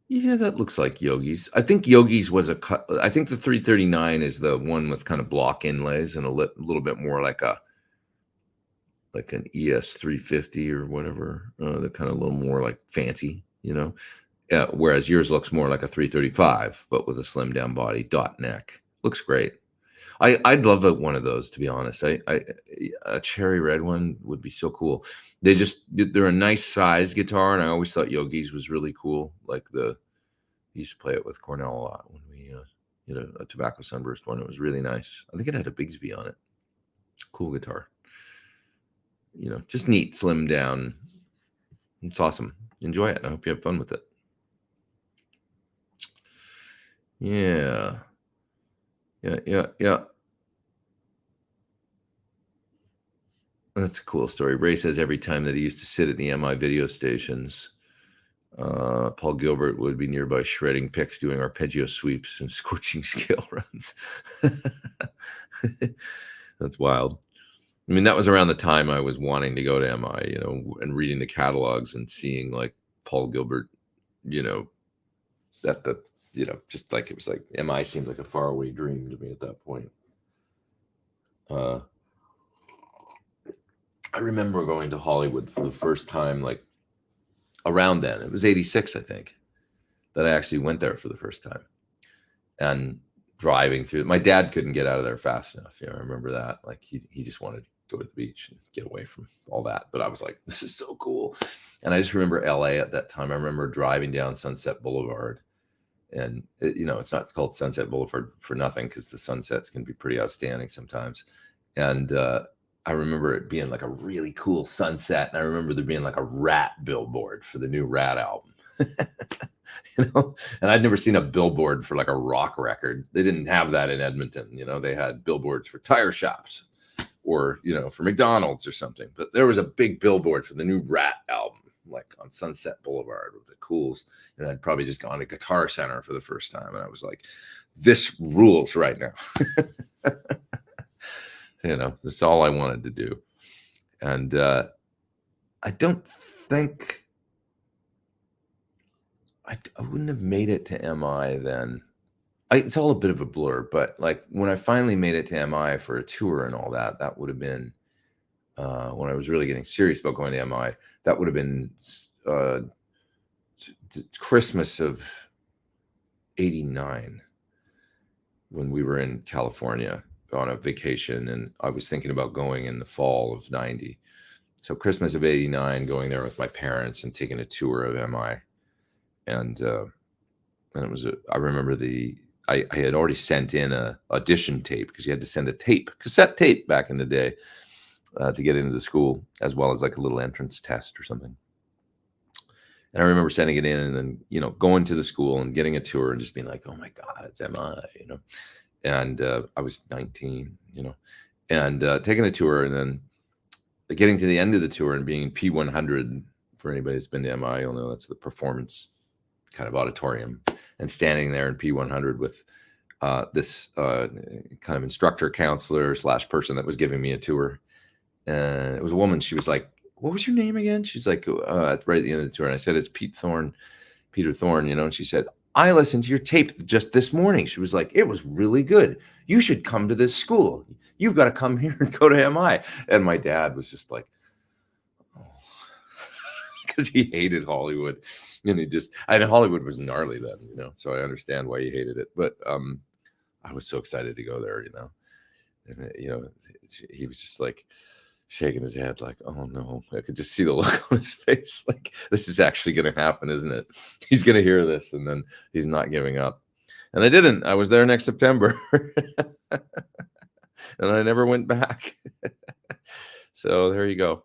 Yeah, that looks like Yogi's. I think Yogi's was a cut. I think the 339 is the one with kind of block inlays and a little bit more like an ES 350 or whatever. They're kind of a little more like fancy, whereas yours looks more like a 335, but with a slim down body, dot neck. Looks great. I'd love one of those, to be honest. A cherry red one would be so cool. They're a nice size guitar, and I always thought Yogi's was really cool. Like we used to play it with Cornell a lot when we a Tobacco Sunburst one. It was really nice. I think it had a Bigsby on it. Cool guitar. Just neat, slim down. It's awesome. Enjoy it. I hope you have fun with it. Yeah. That's a cool story. Ray says every time that he used to sit at the MI video stations, Paul Gilbert would be nearby shredding picks, doing arpeggio sweeps and scorching scale runs. That's wild. I mean, that was around the time I was wanting to go to MI, and reading the catalogs and seeing like Paul Gilbert, just like it was like MI seemed like a faraway dream to me at that point. I remember going to Hollywood for the first time, like around then. It was 86, I think, that I actually went there for the first time. And driving through, my dad couldn't get out of there fast enough. I remember that. Like he just wanted to go to the beach and get away from all that. But I was like, this is so cool. And I just remember LA at that time. I remember driving down Sunset Boulevard. And, it's not called Sunset Boulevard for nothing, because the sunsets can be pretty outstanding sometimes. And I remember it being like a really cool sunset. And I remember there being like a Rat billboard for the new Rat album. And I'd never seen a billboard for like a rock record. They didn't have that in Edmonton. They had billboards for tire shops or, for McDonald's or something. But there was a big billboard for the new Rat album, like on Sunset Boulevard with the cools. And I'd probably just gone to Guitar Center for the first time. And I was like, this rules right now. That's all I wanted to do. And I don't think I wouldn't have made it to MI then. it's all a bit of a blur, but like when I finally made it to MI for a tour and all that, that would have been when I was really getting serious about going to MI. That would have been Christmas of '89 when we were in California on a vacation, and I was thinking about going in the fall of '90. So Christmas of '89, going there with my parents and taking a tour of MI, and it was I remember I had already sent in a audition tape because you had to send a cassette tape back in the day to get into the school, as well as like a little entrance test or something. And I remember sending it in and then, going to the school and getting a tour and just being like, oh my God, it's MI, And I was 19, and taking a tour and then getting to the end of the tour and being in P100. For anybody that's been to MI, you'll know that's the performance kind of auditorium, and standing there in P100 with this kind of instructor, counselor / person that was giving me a tour. And it was a woman. She was like, what was your name again? She's like, right at the end of the tour. And I said, it's Peter Thorn, and she said, I listened to your tape just this morning. She was like, it was really good. You should come to this school. You've got to come here and go to MI. And my dad was just like, oh, because he hated Hollywood. And Hollywood was gnarly then, so I understand why he hated it. But I was so excited to go there, and he was just like shaking his head like, oh no. I could just see the look on his face, like, this is actually going to happen, isn't it? He's going to hear this, and then he's not giving up. And I didn't. I was there next September. And I never went back. So there you go.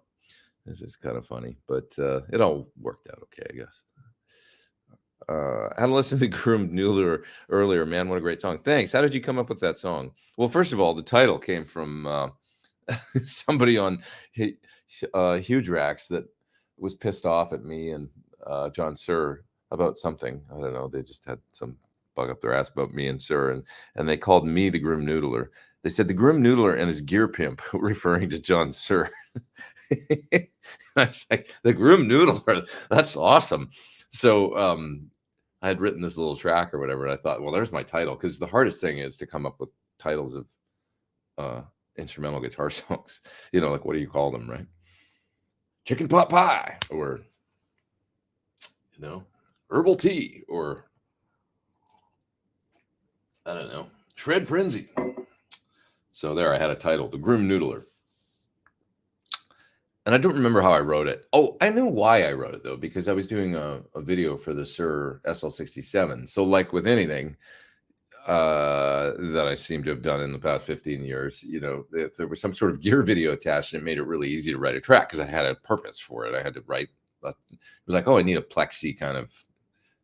This is kind of funny, but it all worked out okay, I guess. I had listened to Groomed Noodler earlier. Man, what a great song. Thanks. How did you come up with that song? Well, first of all, the title came from somebody on Huge Racks that was pissed off at me and John Suhr about something. I don't know. They just had some bug up their ass about me and Suhr, and they called me the Groomed Noodler. They said the Groomed Noodler and his gear pimp, referring to John Suhr. I was like, the Groomed Noodler, that's awesome. So I had written this little track or whatever, and I thought, well, there's my title, because the hardest thing is to come up with titles of instrumental guitar songs. Like, what do you call them, right? Chicken pot pie, or herbal tea, or I don't know, shred frenzy. So there, I had a title, the Groomed Noodler. And I don't remember how I wrote it. Oh, I know why I wrote it, though, because I was doing a video for the Suhr SL67. So like with anything that I seem to have done in the past 15 years, if there was some sort of gear video attached, it made it really easy to write a track because I had a purpose for it. I had to write, it was like, oh, I need a Plexi kind of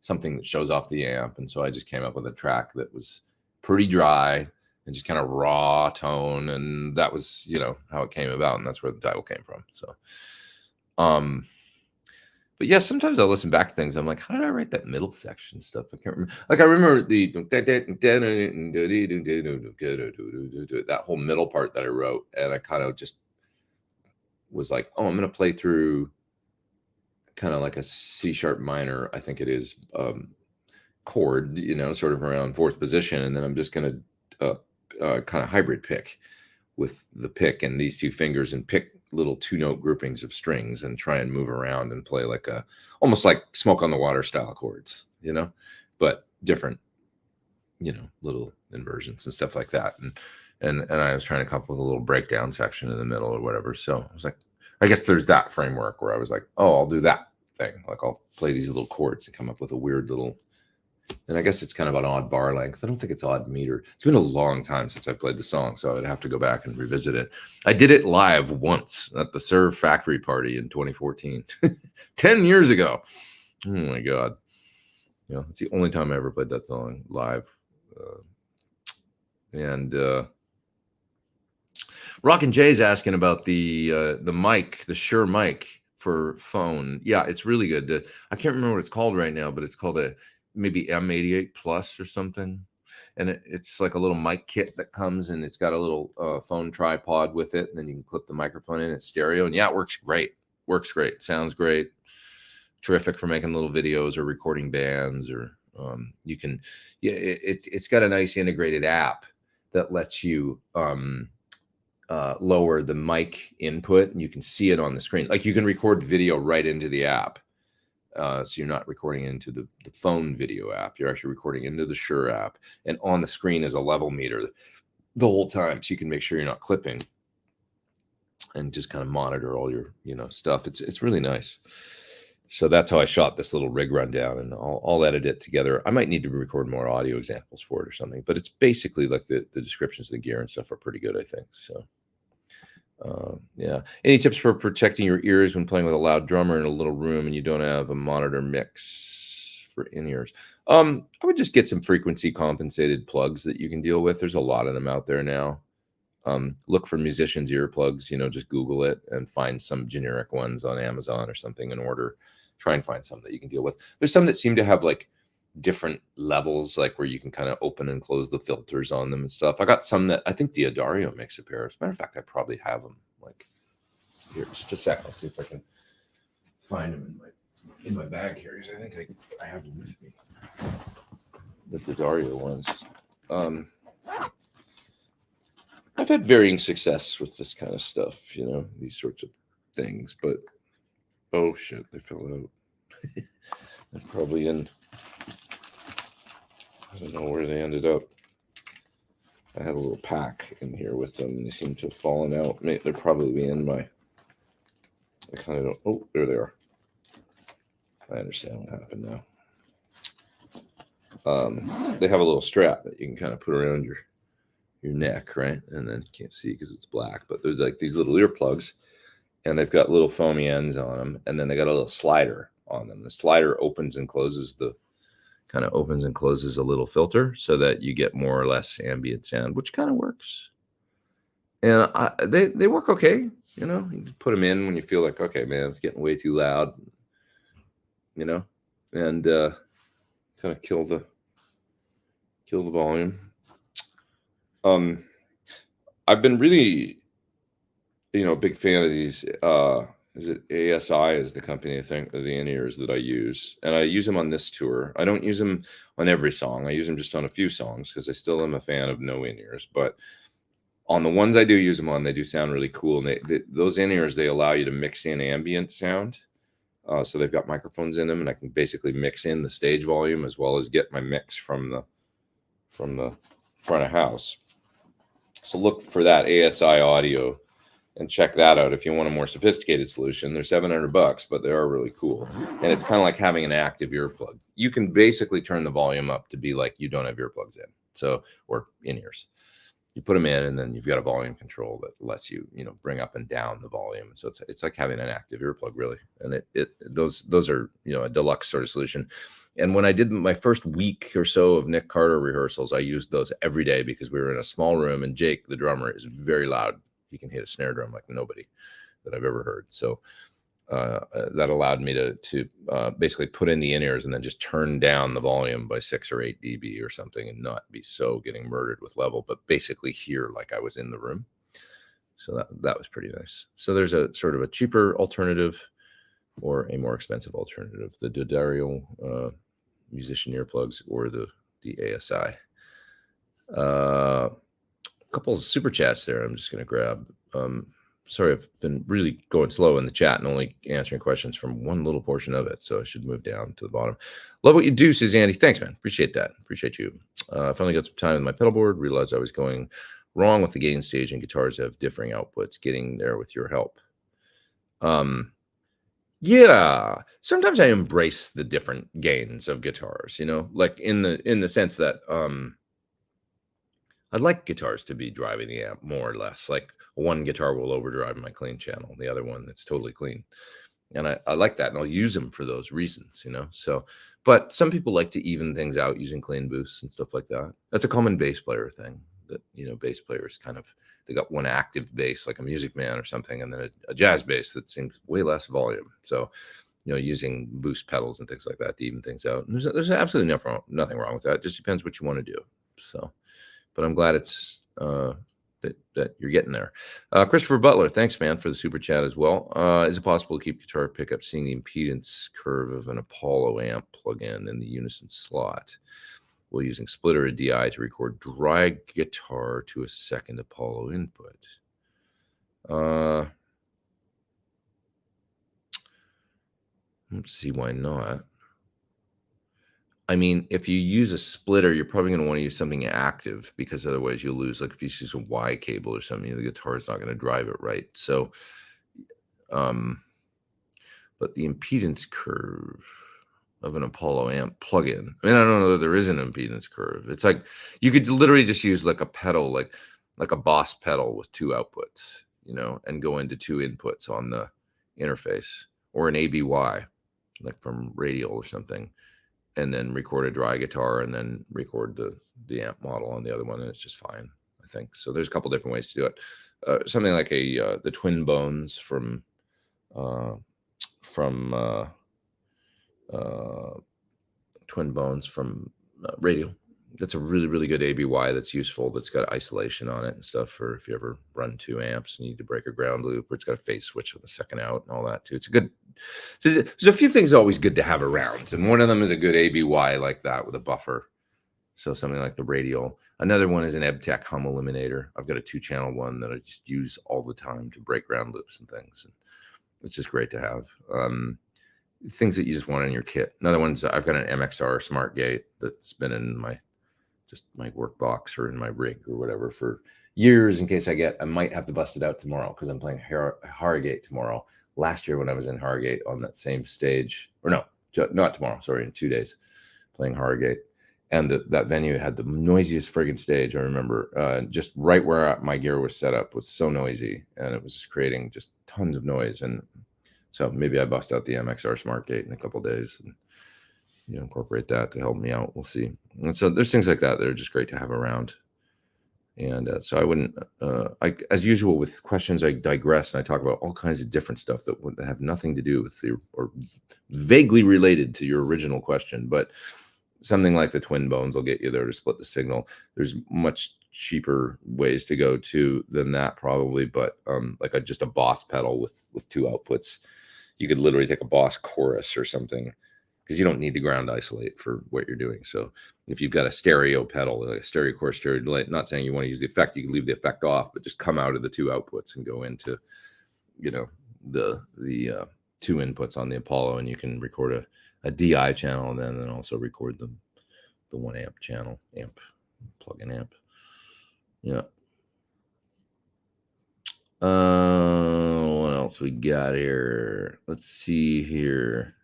something that shows off the amp. And so I just came up with a track that was pretty dry and just kind of raw tone, and that was how it came about, and that's where the title came from. So but yeah, sometimes I'll listen back to things, I'm like, how did I write that middle section stuff? I can't remember. Like, I remember that whole middle part that I wrote, and I kind of just was like, oh, I'm going to play through kind of like a C sharp minor, I think it is, chord, sort of around fourth position, and then I'm just going to kind of hybrid pick with the pick and these two fingers, and pick little 2-note groupings of strings and try and move around and play like almost like Smoke on the Water style chords, but different, little inversions and stuff like that. And I was trying to come up with a little breakdown section in the middle or whatever. So I was like, I guess there's that framework where I was like, oh, I'll do that thing. Like, I'll play these little chords and come up with a weird little, and I guess it's kind of an odd bar length. I don't think it's odd meter. It's been a long time since I played the song, so I would have to go back and revisit it. I did it live once at the Suhr factory party in 2014, 10 years ago. Oh my God. It's the only time I ever played that song live. Rockin' Jay's asking about the mic, the Shure mic for phone. Yeah, it's really good. I can't remember what it's called right now, but it's called maybe M88 Plus or something. And it's like a little mic kit that comes, and it's got a little phone tripod with it. And then you can clip the microphone in. It's stereo. And yeah, it works great. Sounds great. Terrific for making little videos or recording bands or You can, yeah, it's got a nice integrated app that lets you lower the mic input, and you can see it on the screen. Like you can record video right into the app. So you're not recording into the phone video app. You're actually recording into the Shure app, and on the screen is a level meter the whole time, so you can make sure you're not clipping and just kind of monitor all your stuff. It's really nice. So that's how I shot this little rig rundown, and I'll edit it together. I might need to record more audio examples for it or something, but it's basically like the descriptions of the gear and stuff are pretty good, I think. So yeah. Any tips for protecting your ears when playing with a loud drummer in a little room and you don't have a monitor mix for in-ears? I would just get some frequency compensated plugs that you can deal with. There's a lot of them out there now. Look for musicians' earplugs, just Google it and find some generic ones on Amazon or something and order. Try and find some that you can deal with. There's some that seem to have like different levels, like where you can kind of open and close the filters on them and stuff. I got some that I think Diodario makes a pair. As a matter of fact, I probably have them. Like here, just a sec. I'll see if I can find them in my bag here, because I think I have them with me. The Diodario ones. I've had varying success with this kind of stuff, these sorts of things, but oh shit, they fell out. They're probably in, I don't know where they ended up. I had a little pack in here with them, and they seem to have fallen out. They're probably in my, I kind of don't, oh, there they are. I understand what happened now. They have a little strap that you can kind of put around your neck, right? And then you can't see because it's black, but there's like these little earplugs, and they've got little foamy ends on them, and then they got a little slider on them. The slider opens and closes a little filter so that you get more or less ambient sound, which kind of works. And they work okay. You just put them in when you feel like, okay, man, it's getting way too loud, and kind of kill the volume. I've been really, a big fan of these. Is it ASI is the company, I think, of the in-ears that I use, and I use them on this tour. I don't use them on every song. I use them just on a few songs because I still am a fan of no in-ears. But on the ones I do use them on, they do sound really cool. And those in-ears, they allow you to mix in ambient sound. So they've got microphones in them, and I can basically mix in the stage volume as well as get my mix from the front of house. So look for that ASI audio and check that out if you want a more sophisticated solution. They're $700, but they are really cool. And it's kind of like having an active earplug. You can basically turn the volume up to be like you don't have earplugs in, or in-ears. You put them in, and then you've got a volume control that lets you, bring up and down the volume. And so it's like having an active earplug, really. And those are, a deluxe sort of solution. And when I did my first week or so of Nick Carter rehearsals, I used those every day because we were in a small room, and Jake, the drummer, is very loud. He can hit a snare drum like nobody that I've ever heard. So that allowed me to basically put in the in-ears and then just turn down the volume by 6 or 8 dB or something, and not be so getting murdered with level, but basically hear like I was in the room. So that was pretty nice. So there's a sort of a cheaper alternative or a more expensive alternative, the Diodario musician earplugs or the ASI. A couple of super chats there I'm just going to grab. Sorry, I've been really going slow in the chat and only answering questions from one little portion of it, so I should move down to the bottom. Love what you do, says Andy. Thanks, man. Appreciate that. Appreciate you. I finally got some time with my pedal board. Realized I was going wrong with the gain stage, and guitars have differing outputs. Getting there with your help. Yeah, sometimes I embrace the different gains of guitars, like in the sense that I'd like guitars to be driving the amp more or less. Like one guitar will overdrive my clean channel, the other one that's totally clean. And I like that, and I'll use them for those reasons, So, but some people like to even things out using clean boosts and stuff like that. That's a common bass player thing. That bass players they got one active bass like a Music Man or something, and then a jazz bass that seems way less volume. So, using boost pedals and things like that to even things out. And there's absolutely nothing wrong with that. It just depends what you want to do. So, but I'm glad it's that you're getting there. Christopher Butler, thanks, man, for the super chat as well. Is it possible to keep guitar pickup seeing the impedance curve of an Apollo amp plug-in in the unison slot while using splitter or DI to record dry guitar to a second Apollo input? Let's see why not. I mean, if you use a splitter, you're probably going to want to use something active, because otherwise you'll lose. Like if you use a Y cable or something, the guitar is not going to drive it right. So, but the impedance curve of an Apollo amp plug-in, I mean, I don't know that there is an impedance curve. It's like you could literally just use like a pedal, like a Boss pedal with 2 outputs, and go into 2 inputs on the interface, or an ABY, like from Radial or something, and then record a dry guitar and then record the amp model on the other one, and it's just fine, I think. So there's a couple different ways to do it. Something like the Twin Bones from Radial. That's a really, really good ABY that's useful, that's got isolation on it and stuff for if you ever run 2 amps and you need to break a ground loop, or it's got a phase switch on the second out and all that too. It's a good, so there's a few things always good to have around, and one of them is a good ABY like that with a buffer. So something like the Radial. Another one is an EbTech hum eliminator. I've got a 2-channel one that I just use all the time to break ground loops and things. And it's just great to have. Things that you just want in your kit. Another one's, I've got an MXR Smart Gate that's been in my work box or in my rig or whatever for years, in case I might have to bust it out tomorrow, because I'm playing Harrogate tomorrow. Last year when I was in Harrogate on that same stage, or no, not tomorrow, sorry, in 2 days, playing Harrogate. And that venue had the noisiest friggin' stage, I remember. Just right where my gear was set up was so noisy, and it was just creating just tons of noise. And so maybe I bust out the MXR Smart Gate in a couple of days and incorporate that to help me out. We'll see. And so there's things like that that are just great to have around. And so I wouldn't, as usual with questions, I digress and I talk about all kinds of different stuff that would have nothing to do with or vaguely related to your original question. But something like the Twin Bones will get you there to split the signal. There's much cheaper ways to go to than that probably, but like just a Boss pedal with 2 outputs. You could literally take a Boss chorus or something, because you don't need to ground isolate for what you're doing. So if you've got a stereo pedal, like a stereo chorus, stereo delay, not saying you want to use the effect, you can leave the effect off, but just come out of the 2 outputs and go into, the 2 inputs on the Apollo, and you can record a DI channel and then also record the 1 amp channel, plug-in amp. Yeah. What else we got here? Let's see here.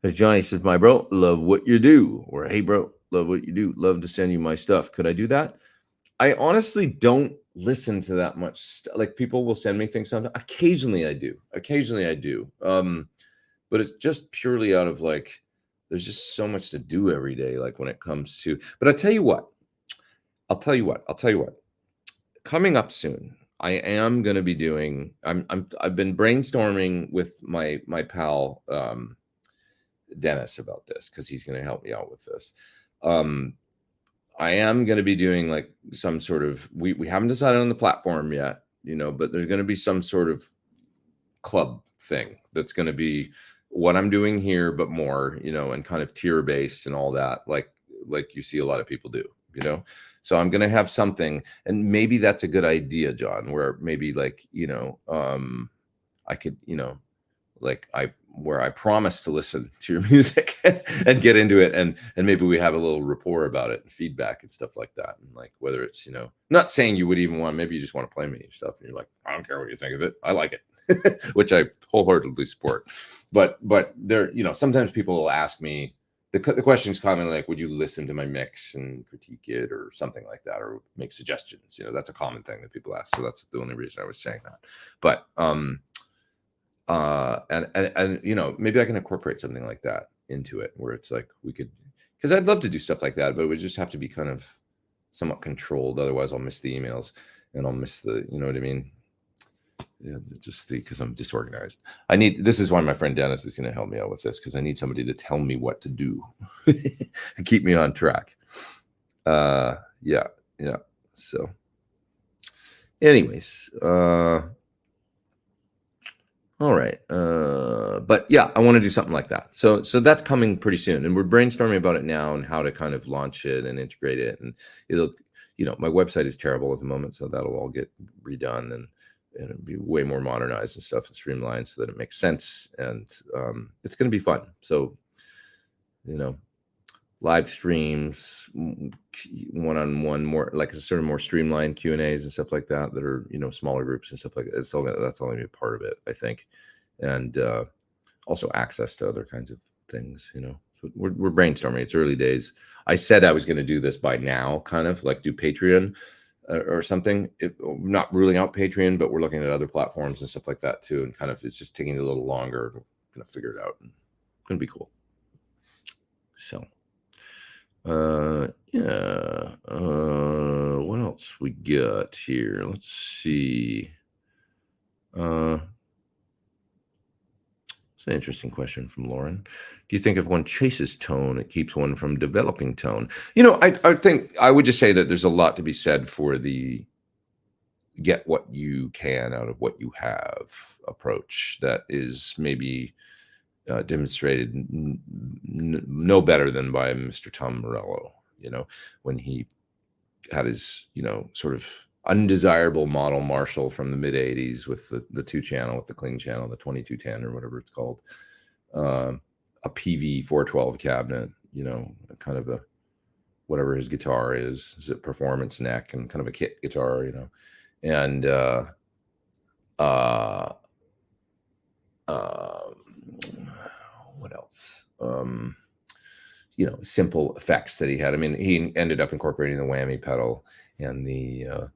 As Johnny says, my bro, love what you do. Or, hey, bro, love what you do. Love to send you my stuff. Could I do that? I honestly don't listen to that much. Like, people will send me things sometimes. Occasionally I do. But it's just purely out of like, there's just so much to do every day. Like when it comes to, but I'll tell you what. Coming up soon, I am going to be doing, I've been brainstorming with my pal, Dennis, about this, because he's going to help me out with this. I am going to be doing like some sort of, we haven't decided on the platform yet, but there's going to be some sort of club thing that's going to be what I'm doing here, but more, and kind of tier based and all that, like you see a lot of people do, So I'm going to have something, and maybe that's a good idea, John, where maybe like, I could, where I promise to listen to your music and get into it, and maybe we have a little rapport about it and feedback and stuff like that. And like, whether it's, not saying you would even want, maybe you just want to play me stuff and you're like, I don't care what you think of it, I like it, which I wholeheartedly support. But there, sometimes people will ask me, the question's commonly like, would you listen to my mix and critique it or something like that, or make suggestions? That's a common thing that people ask. So that's the only reason I was saying that. But and maybe I can incorporate something like that into it, where it's like we could, because I'd love to do stuff like that, but it would just have to be kind of somewhat controlled. Otherwise I'll miss the emails and I'll miss the, you know what I mean? Yeah, just because I'm disorganized. This is why my friend Dennis is going to help me out with this, because I need somebody to tell me what to do and keep me on track. Yeah. So Anyways, all right. But yeah, I want to do something like that. So that's coming pretty soon, and we're brainstorming about it now and how to kind of launch it and integrate it. And it'll, my website is terrible at the moment, so that'll all get redone and it'll be way more modernized and stuff and streamlined so that it makes sense. And it's going to be fun. So, live streams, one-on-one, more like a sort of more streamlined Q&As and stuff like that are, smaller groups and stuff like that. That's only a part of it, I think. And also access to other kinds of things, so we're brainstorming. It's early days. I said I was going to do this by now, kind of like do Patreon or something. Not ruling out Patreon, but we're looking at other platforms and stuff like that too. And kind of, it's just taking a little longer. We're going to figure it out. It's going to be cool. So, yeah. What else we got here? Let's see. It's an interesting question from Lauren. Do you think if one chases tone, it keeps one from developing tone? I think I would just say that there's a lot to be said for the get what you can out of what you have approach that is maybe demonstrated no better than by Mr. Tom Morello, when he had his, sort of undesirable model Marshall from the mid 80s with the 2-channel, with the clean channel, the 2210 or whatever it's called, a PV 412 cabinet, kind of a, whatever his guitar is it performance neck and kind of a kit guitar, and what else? Simple effects that he had. I mean, he ended up incorporating the whammy pedal and the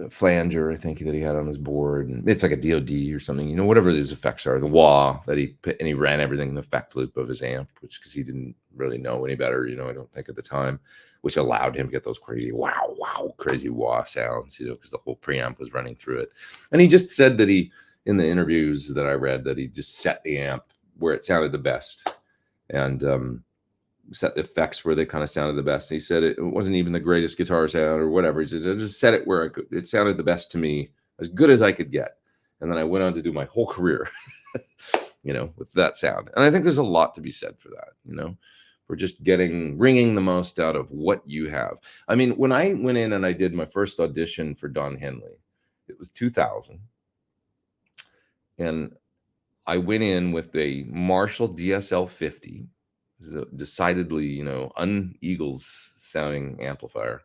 flanger, I think, that he had on his board, and it's like a DOD or something, whatever these effects are, the wah that he put, and he ran everything in the effect loop of his amp, which, because he didn't really know any better, I don't think at the time, which allowed him to get those crazy crazy wah sounds, because the whole preamp was running through it. And he just said that in the interviews that I read, that he just set the amp where it sounded the best, and set the effects where they kind of sounded the best. And he said it wasn't even the greatest guitar sound or whatever. He said, I just set it where it sounded the best to me, as good as I could get. And then I went on to do my whole career, with that sound. And I think there's a lot to be said for that, for just wringing the most out of what you have. I mean, when I went in and I did my first audition for Don Henley, it was 2000. And I went in with a Marshall DSL 50, decidedly, un-Eagles sounding amplifier.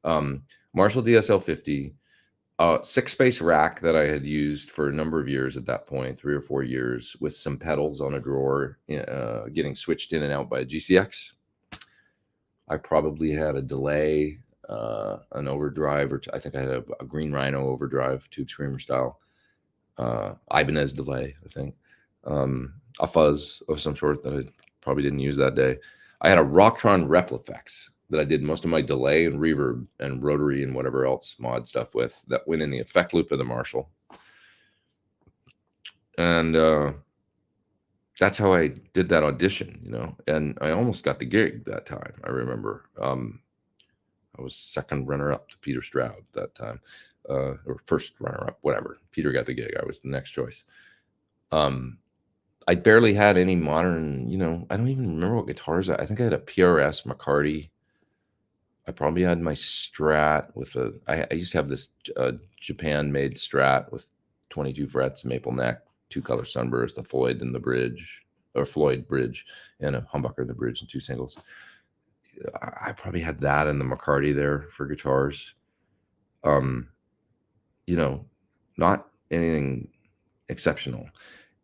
Marshall DSL 50, 6-space rack that I had used for a number of years at that point, 3 or 4 years, with some pedals on a drawer, getting switched in and out by a GCX. I probably had a delay, an overdrive, or I think I had a Green Rhino overdrive, tube screamer style, Ibanez delay, I think, a fuzz of some sort that I probably didn't use that day. I had a Rocktron Replifex that I did most of my delay and reverb and rotary and whatever else mod stuff with, that went in the effect loop of the Marshall. And that's how I did that audition, and I almost got the gig that time. I remember I was second runner-up to Peter Stroud that time, or first runner-up, whatever. Peter got the gig. I was the next choice. I barely had any modern, I don't even remember what guitars. I think I had a PRS McCarty. I probably had my Strat with I used to have this Japan-made Strat with 22 frets, maple neck, 2-color sunburst, a Floyd in the bridge, or Floyd bridge, and a humbucker in the bridge, and 2 singles. I probably had that and the McCarty there for guitars. Not anything exceptional,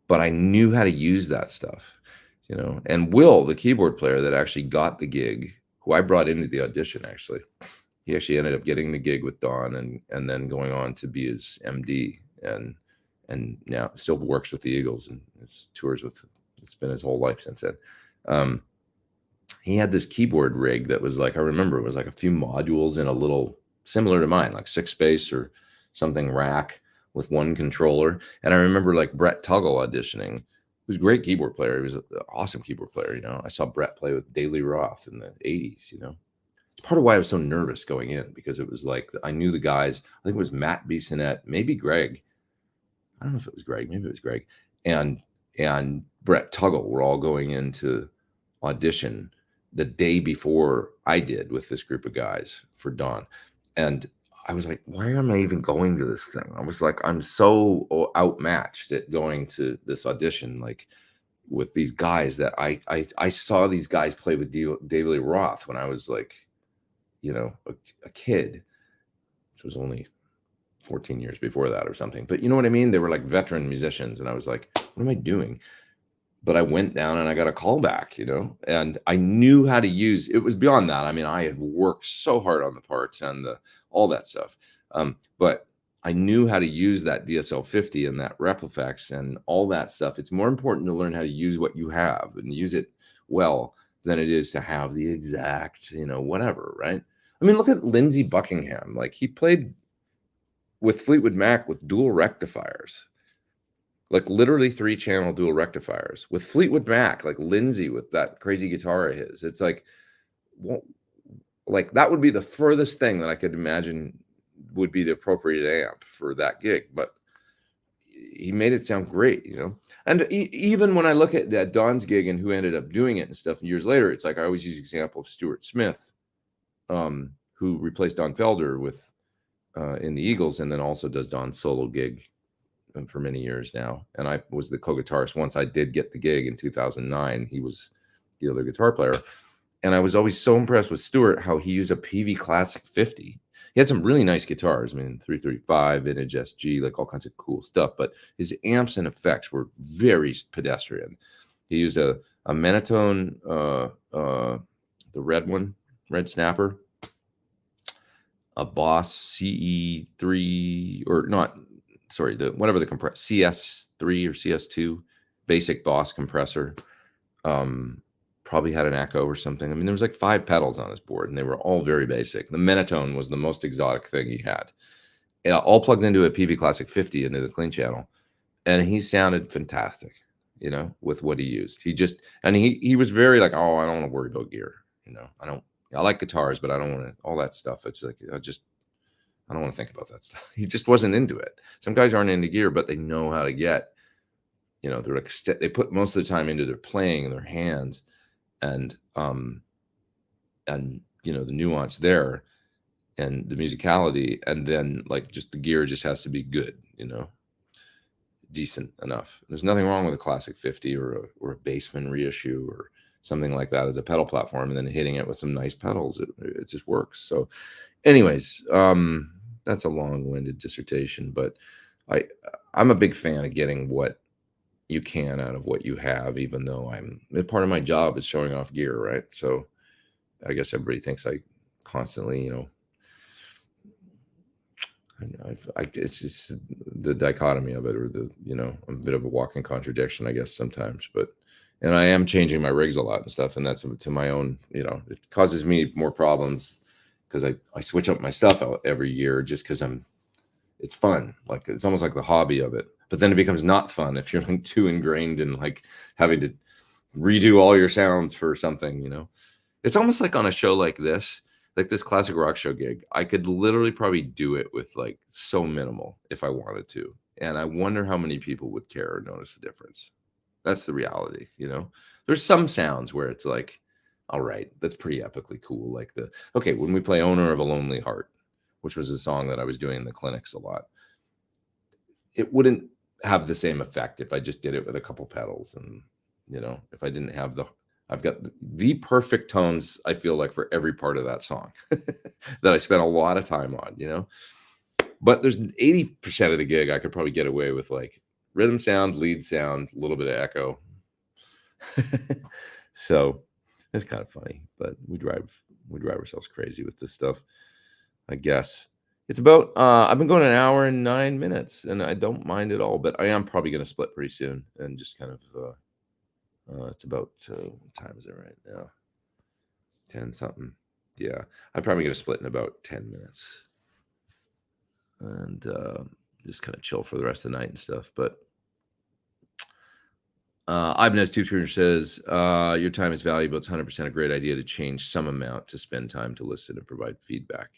but I knew how to use that stuff, and Will, the keyboard player that actually got the gig, who I brought into the audition, he actually ended up getting the gig with Don and then going on to be his MD, and now still works with the Eagles and tours with, it's been his whole life since then. He had this keyboard rig that was like, I remember it was like a few modules in a little, similar to mine, like 6-space or something rack with 1 controller. And I remember like Brett Tuggle auditioning. He was a great keyboard player. He was an awesome keyboard player. I saw Brett play with Daley Roth in the 80s, It's part of why I was so nervous going in, because it was like I knew the guys. I think it was Matt Bissonette, maybe Greg. I don't know if it was Greg. Maybe it was Greg, and Brett Tuggle were all going into audition the day before I did with this group of guys for Dawn, and I was like, why am I even going to this thing? I was like, I'm so outmatched at going to this audition, like with these guys that I saw these guys play with David Lee Roth when I was like, you know, a kid, which was only 14 years before that or something. But you know what I mean? They were like veteran musicians. And I was like, what am I doing? But I went down and I got a call back, you know, and I knew how to use, it was beyond that. I mean, I had worked so hard on the parts and all that stuff. But I knew how to use that DSL 50 and that rep effects and all that stuff. It's more important to learn how to use what you have and use it well than it is to have the exact, you know, whatever, right? I mean, look at Lindsey Buckingham. Like, he played with Fleetwood Mac with dual rectifiers, like literally 3-channel dual rectifiers with Fleetwood Mac, like Lindsey with that crazy guitar of his. It's like, well, like that would be the furthest thing that I could imagine would be the appropriate amp for that gig. But he made it sound great, you know? And even when I look at that Don's gig and who ended up doing it and stuff years later, it's like I always use the example of Stuart Smith, who replaced Don Felder with in the Eagles, and then also does Don's solo gig for many years now. And I was the co-guitarist. Once I did get the gig in 2009, he was the other guitar player. And I was always so impressed with Stuart, how he used a PV Classic 50. He had some really nice guitars. I mean, 335, Vintage SG, like all kinds of cool stuff. But his amps and effects were very pedestrian. He used a Menatone, the red one, red snapper, a Boss CE3, or not, sorry, whatever the CS3 or CS2 basic Boss compressor. Probably had an echo or something. I mean, there was like 5 pedals on his board, and they were all very basic. The Menatone was the most exotic thing he had. All plugged into a PV Classic 50 into the clean channel, and he sounded fantastic, you know, with what he used. He just, and he was very like, oh, I don't want to worry about gear, you know. I like guitars, but I don't want to, all that stuff. It's like, I don't want to think about that stuff. He just wasn't into it. Some guys aren't into gear, but they know how to get, you know, they're like, they put most of the time into their playing and their hands, and you know, the nuance there and the musicality, and then like just the gear just has to be good, you know, decent enough. There's nothing wrong with a Classic 50 or a Bassman reissue or something like that as a pedal platform, and then hitting it with some nice pedals. It just works. So anyways, that's a long-winded dissertation, but I'm a big fan of getting what you can out of what you have, even though part of my job is showing off gear, right? So I guess everybody thinks I constantly, you know, it's just the dichotomy of it, or the, you know, I'm a bit of a walking contradiction, I guess, sometimes. But, and I am changing my rigs a lot and stuff, and that's to my own, you know, it causes me more problems because I switch up my stuff out every year just because it's fun. Like, it's almost like the hobby of it. But then it becomes not fun if you're like too ingrained in like having to redo all your sounds for something, you know. It's almost like on a show like this classic rock show gig, I could literally probably do it with like so minimal if I wanted to. And I wonder how many people would care or notice the difference. That's the reality, you know. There's some sounds where it's like, all right, that's pretty epically cool. Like okay, when we play Owner of a Lonely Heart, which was a song that I was doing in the clinics a lot, it wouldn't have the same effect if I just did it with a couple pedals, and, you know, if I didn't have I've got the perfect tones, I feel like, for every part of that song that I spent a lot of time on, you know. But there's 80% of the gig I could probably get away with like rhythm sound, lead sound, a little bit of echo. So it's kind of funny, but we drive ourselves crazy with this stuff, I guess. It's about I've been going an hour and 9 minutes, and I don't mind at all, but I am probably going to split pretty soon and just kind of it's about what time is it right now? 10 something. Yeah, I'm probably going to split in about 10 minutes and just kind of chill for the rest of the night and stuff. But Ibanez 2 says, your time is valuable. It's 100% a great idea to change some amount to spend time to listen and provide feedback.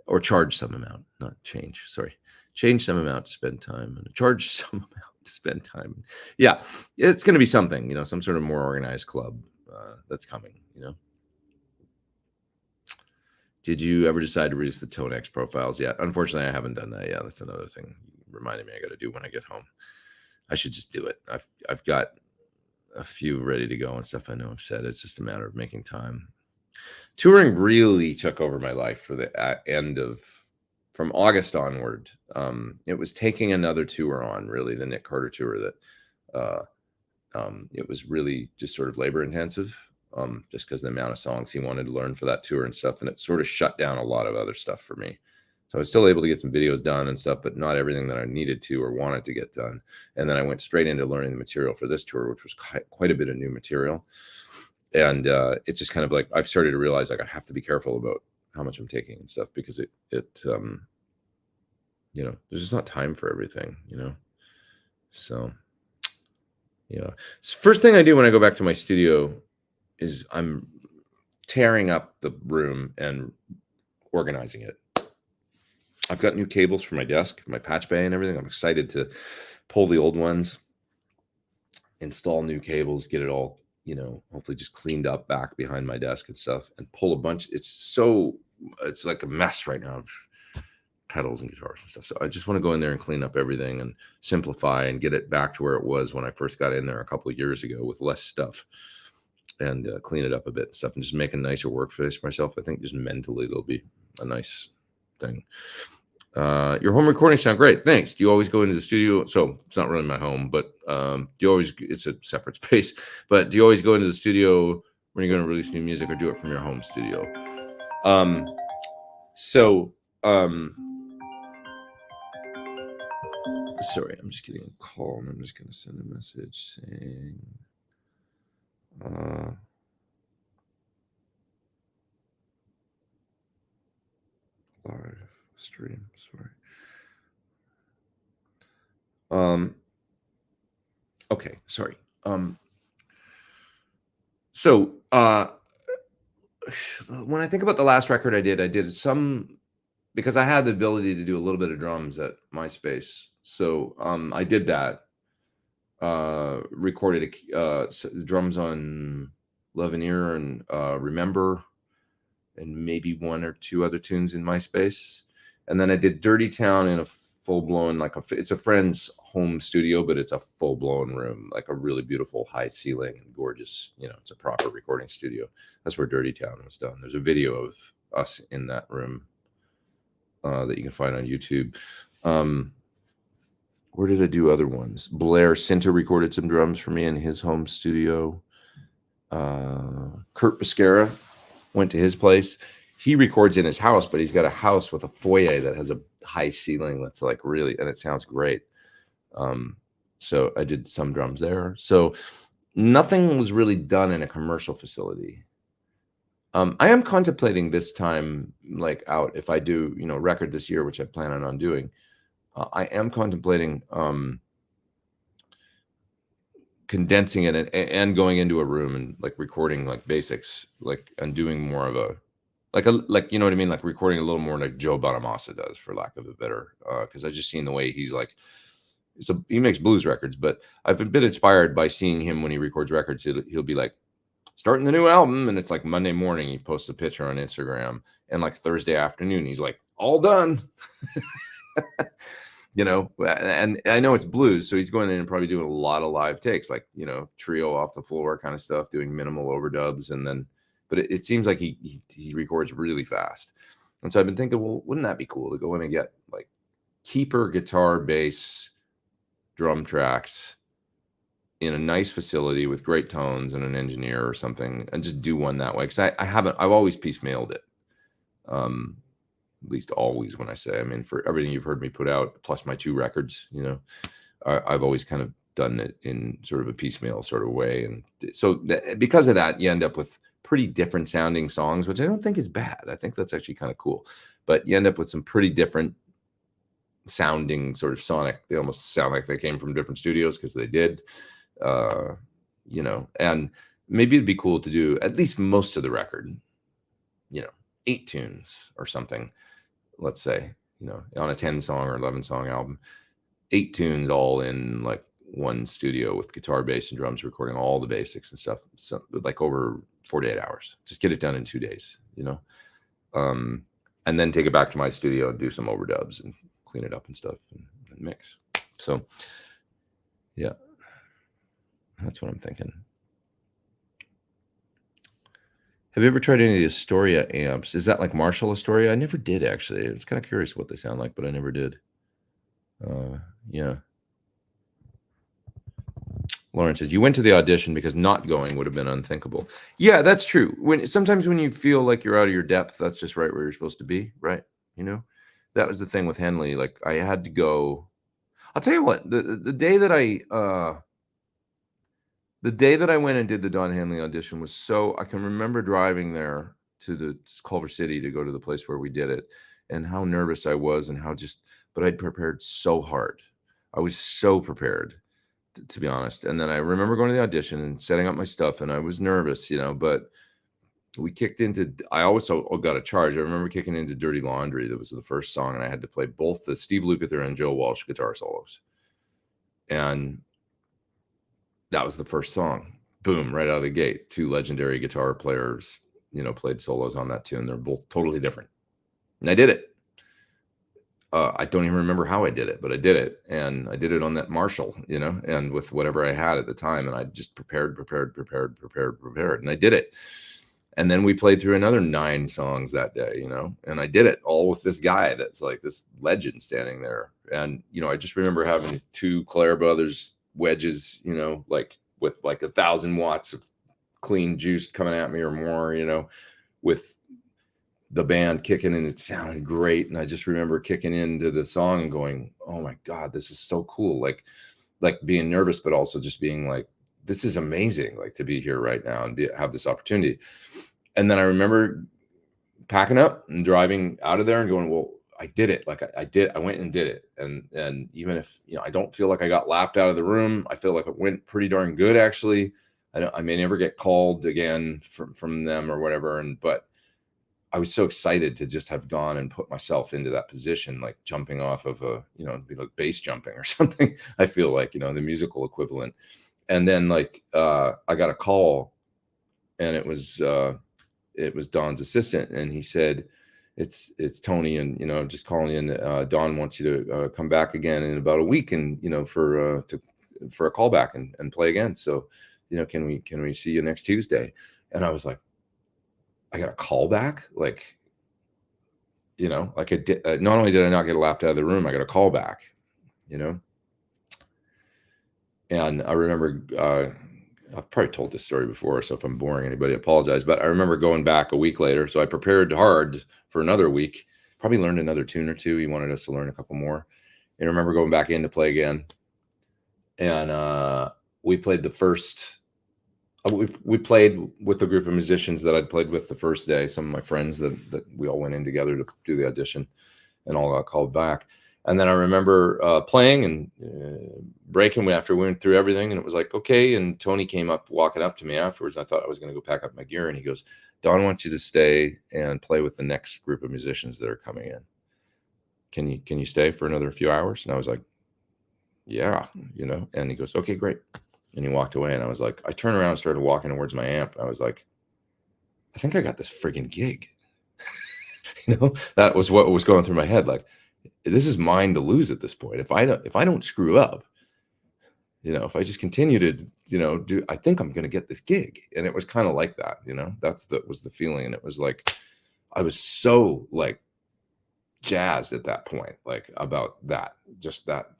Or charge some amount, not change. Sorry. Change some amount to spend time and charge some amount to spend time. Yeah, it's going to be something, some sort of more organized club that's coming, Did you ever decide to release the Tone X profiles yet? Unfortunately, I haven't done that yet. That's another thing reminded me I got to do when I get home. I should just do it. I've got a few ready to go and stuff I know I've said. It's just a matter of making time. Touring really took over my life for the from August onward. It was taking another tour on, really, the Nick Carter tour, that it was really just sort of labor intensive, just because the amount of songs he wanted to learn for that tour and stuff. And it sort of shut down a lot of other stuff for me. So I was still able to get some videos done and stuff, but not everything that I needed to or wanted to get done. And then I went straight into learning the material for this tour, which was quite a bit of new material. And it's just kind of like I've started to realize like I have to be careful about how much I'm taking and stuff, because there's just not time for everything, So, first thing I do when I go back to my studio is I'm tearing up the room and organizing it. I've got new cables for my desk, my patch bay and everything. I'm excited to pull the old ones, install new cables, get it all, hopefully just cleaned up back behind my desk and stuff, and pull a bunch. It's like a mess right now of pedals and guitars and stuff. So I just want to go in there and clean up everything and simplify and get it back to where it was when I first got in there a couple of years ago with less stuff, and clean it up a bit and stuff, and just make a nicer workspace for myself. I think just mentally it'll be a nice thing. Your home recordings sound great. Thanks. Do you always go into the studio? So it's not really my home, but it's a separate space, but do you always go into the studio when you're going to release new music, or do it from your home studio? Sorry, I'm just getting a call and I'm just going to send a message saying, live stream, sorry. Okay, sorry. So when I think about the last record I did some, because I had the ability to do a little bit of drums at MySpace. So I did that, recorded drums on Love and Ear and Remember, and maybe one or two other tunes in MySpace. And then I did Dirty Town in a full-blown, it's a friend's home studio, but it's a full-blown room, like a really beautiful high ceiling and gorgeous, it's a proper recording studio. That's where Dirty Town was done. There's a video of us in that room that you can find on YouTube. Where did I do other ones? Blair Sinter recorded some drums for me in his home studio. Kurt Pescara went to his place. He records in his house, but he's got a house with a foyer that has a high ceiling that's like really, and it sounds great. So I did some drums there. So nothing was really done in a commercial facility. I am contemplating this time, like out, if I do, record this year, which I plan on doing, I am contemplating condensing it and going into a room and like recording like basics, like, and doing more of a, like, you know what I mean? Like recording a little more like Joe Bonamassa does, for lack of a better, cause I just seen the way he's like, he makes blues records, but I've been inspired by seeing him when he records records. He'll be like starting the new album, and it's like Monday morning, he posts a picture on Instagram, and like Thursday afternoon, he's like all done, and I know it's blues. So he's going in and probably doing a lot of live takes, like, trio off the floor kind of stuff, doing minimal overdubs. And then, but it seems like he records really fast. And so I've been thinking, well, wouldn't that be cool to go in and get like keeper guitar, bass, drum tracks in a nice facility with great tones and an engineer or something, and just do one that way. Cause I've always piecemealed it. At least always, when I say, I mean, for everything you've heard me put out, plus my 2 records, I've always kind of done it in sort of a piecemeal sort of way. And so because of that, you end up with pretty different sounding songs, which I don't think is bad. I think that's actually kind of cool, but you end up with some pretty different sounding sort of sonic. They almost sound like they came from different studios, because they did. you know, and maybe it'd be cool to do at least most of the record, you know, 8 tunes or something, let's say, you know, on a 10 song or 11 song album, 8 tunes all in like one studio with guitar, bass, and drums, recording all the basics and stuff. So like over 48 hours, just get it done in 2 days, you know, and then take it back to my studio and do some overdubs and clean it up and stuff and mix. So yeah, that's what I'm thinking. Have you ever tried any of the Astoria amps? Is that like Marshall Astoria? I never did, actually. I was kind of curious what they sound like, but I never did. Yeah. Lauren says, you went to the audition because not going would have been unthinkable. Yeah, that's true. Sometimes when you feel like you're out of your depth, that's just right where you're supposed to be, right? You know, that was the thing with Henley. Like I had to go. I'll tell you what, the day that I went and did the Don Henley audition was so, I can remember driving there to the Culver City to go to the place where we did it, and how nervous I was, and how but I'd prepared so hard. I was so prepared, to be honest. And then I remember going to the audition and setting up my stuff, and I was nervous, you know, but we kicked into, I also got a charge. I remember kicking into Dirty Laundry. That was the first song, and I had to play both the Steve Lukather and Joe Walsh guitar solos. And that was the first song. Boom, right out of the gate. 2 legendary guitar players, you know, played solos on that tune. They're both totally different. And I did it. I don't even remember how I did it, but I did it. And I did it on that Marshall, you know, and with whatever I had at the time. And I just prepared. And I did it. And then we played through another 9 songs that day, you know, and I did it all with this guy that's like this legend standing there. And, you know, I just remember having 2 Clare Brothers wedges, you know, like with like 1,000 watts of clean juice coming at me or more, you know, with the band kicking and it sounded great. And I just remember kicking into the song and going, oh my God, this is so cool. Like being nervous, but also just being like, this is amazing. Like to be here right now and have this opportunity. And then I remember packing up and driving out of there and going, well, I did it. Like I went and did it. And even if, you know, I don't feel like I got laughed out of the room, I feel like it went pretty darn good, actually. I may never get called again from them or whatever. But I was so excited to just have gone and put myself into that position, like jumping off of a, you know, be like base jumping or something. I feel like, you know, the musical equivalent. And then like, I got a call, and it was Don's assistant. And he said, it's Tony, and, you know, just calling in. Don wants you to come back again in about a week, and, you know, for a callback and play again. So, you know, can we see you next Tuesday? And I was like, I got a callback, like, you know, like not only did I not get laughed out of the room, I got a callback, you know. And I remember, I've probably told this story before, so if I'm boring anybody, I apologize. But I remember going back a week later. So I prepared hard for another week, probably learned another tune or 2. He wanted us to learn a couple more. And I remember going back in to play again. And we played the first, we played with a group of musicians that I'd played with the first day. Some of my friends that we all went in together to do the audition, and all got called back. And then I remember playing and breaking after we went through everything. And it was like, okay. And Tony came up, walking up to me afterwards. I thought I was going to go pack up my gear. And he goes, Don wants you to stay and play with the next group of musicians that are coming in. Can you stay for another few hours? And I was like, yeah, you know. And he goes, okay, great. And he walked away. And I was like, I turned around and started walking towards my amp. I was like, I think I got this friggin' gig. You know, that was what was going through my head. Like, this is mine to lose at this point. If I don't screw up, you know, if I just continue to, you know, I think I'm going to get this gig. And it was kind of like that, you know, was the feeling. And it was like, I was so like jazzed at that point, like about that, just that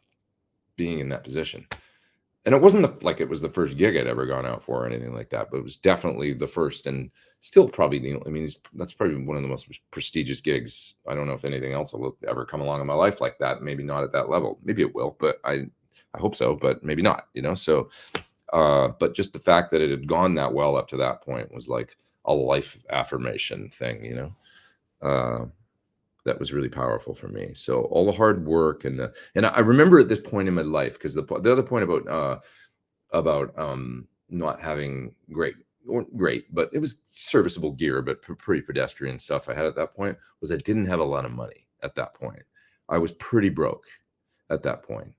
being in that position. And it wasn't like it was the first gig I'd ever gone out for or anything like that, but it was definitely the first, and still probably I mean, that's probably one of the most prestigious gigs. I don't know if anything else will ever come along in my life like that. Maybe not at that level. Maybe it will, but I hope so, but maybe not, you know? So, but just the fact that it had gone that well up to that point was like a life affirmation thing, you know? That was really powerful for me. So all the hard work and I remember at this point in my life, because the other point about about not having great, but it was serviceable gear, but pretty pedestrian stuff I had at that point, was I didn't have a lot of money at that point. I was pretty broke at that point.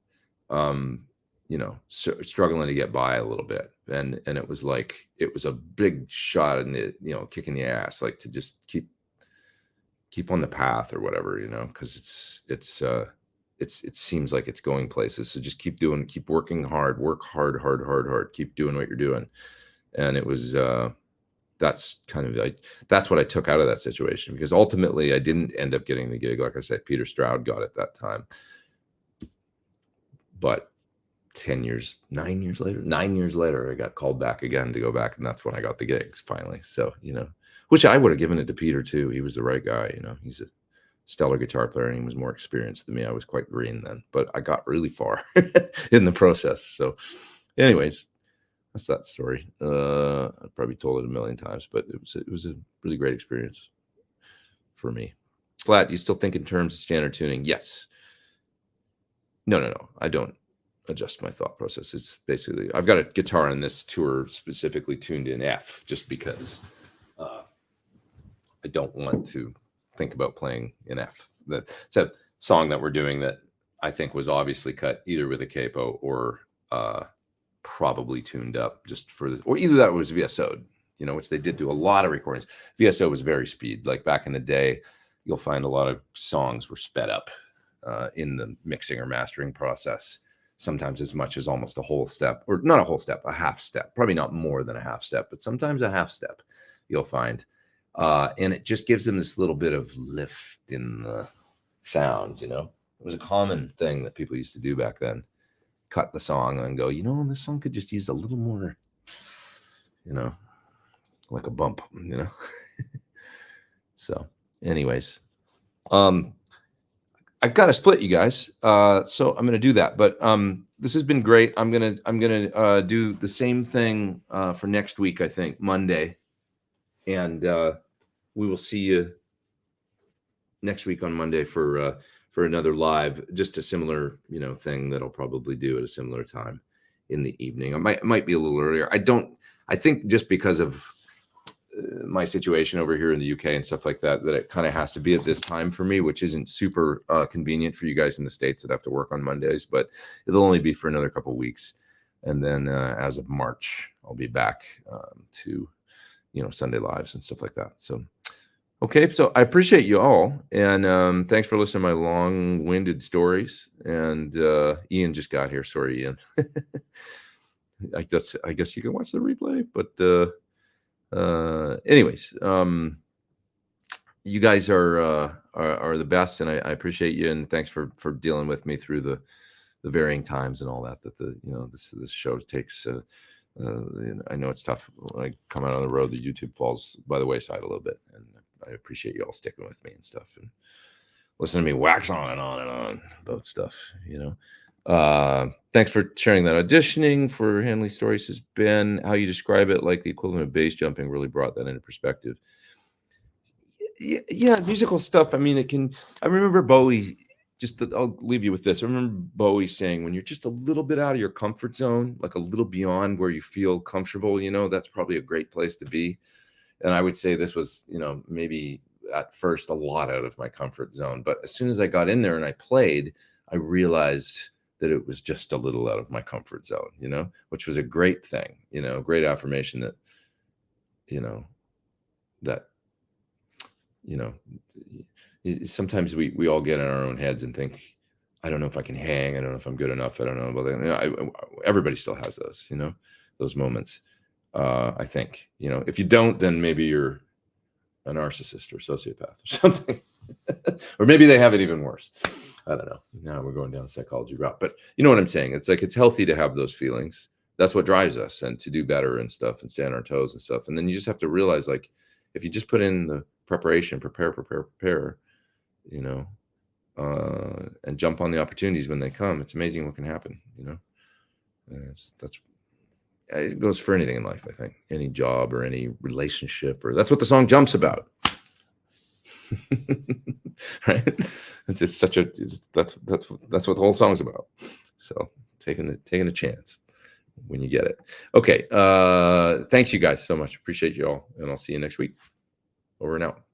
Struggling to get by a little bit. And it was like, it was a big shot in the, kick in the ass, like to just keep on the path or whatever, because it seems like it's going places. So just keep working hard, work hard, keep doing what you're doing. And it was, that's kind of like, that's what I took out of that situation, because ultimately I didn't end up getting the gig. Like I said, Peter Stroud got it that time, but 9 years later, I got called back again to go back. And that's when I got the gigs finally. So, which I would have given it to Peter too. He was the right guy. He's a stellar guitar player and he was more experienced than me. I was quite green then, but I got really far in the process. So anyways, that's that story. I've probably told it a million times, but it was a really great experience for me. Flat, do you still think in terms of standard tuning? Yes. No. I don't adjust my thought process. It's basically, I've got a guitar on this tour specifically tuned in F, just because I don't want to think about playing in F. It's a song that we're doing that I think was obviously cut either with a capo or probably tuned up just for or either that was VSO'd, which they did do a lot of recordings. VSO was very speed. Like back in the day, you'll find a lot of songs were sped up in the mixing or mastering process. Sometimes as much as almost a whole step, or not a whole step, a half step, probably not more than a half step, but sometimes a half step you'll find. And it just gives them this little bit of lift in the sound, It was a common thing that people used to do back then. Cut the song and go, this song could just use a little more, like a bump, So anyways, I've got to split you guys. So I'm going to do that, but this has been great. I'm going to do the same thing for next week, I think Monday. And we will see you next week on Monday for another live, just a similar, thing that I'll probably do at a similar time in the evening. It might be a little earlier. I think just because of my situation over here in the UK and stuff like that, that it kind of has to be at this time for me, which isn't super convenient for you guys in the States that have to work on Mondays, but it'll only be for another couple of weeks. And then as of March, I'll be back to, Sunday lives and stuff like that. So, okay. So I appreciate you all. And thanks for listening to my long-winded stories. And Ian just got here. Sorry, Ian. I guess you can watch the replay, but anyways, you guys are the best, and I appreciate you, and thanks for dealing with me through the varying times and all that this show takes. I know it's tough when I come out on the road. The YouTube falls by the wayside a little bit, and I appreciate you all sticking with me and stuff, and listen to me wax on and on and on about stuff. Thanks for sharing that. Auditioning for Henley Stories has been how you describe it, like the equivalent of bass jumping, really brought that into perspective. Yeah, musical stuff. I mean, I remember Bowie, I'll leave you with this. I remember Bowie saying, when you're just a little bit out of your comfort zone, like a little beyond where you feel comfortable, that's probably a great place to be. And I would say this was, maybe at first a lot out of my comfort zone. But as soon as I got in there and I played, I realized that it was just a little out of my comfort zone, which was a great thing, great affirmation that, sometimes we all get in our own heads and think, I don't know if I can hang. I don't know if I'm good enough. I don't know about that. Everybody still has those, those moments. I think, if you don't, then maybe you're a narcissist or sociopath or something, or maybe they have it even worse. I don't know. Now we're going down a psychology route, but you know what I'm saying? It's like, it's healthy to have those feelings. That's what drives us, and to do better and stuff and stay on our toes and stuff. And then you just have to realize, like, if you just put in the preparation, prepare, and jump on the opportunities when they come, it's amazing what can happen, it goes for anything in life. I think any job or any relationship, or that's what the song Jump's about. Right? It's just that's what the whole song's about. So taking a chance, when you get it. Okay. Thanks you guys so much. Appreciate you all. And I'll see you next week. Over and out.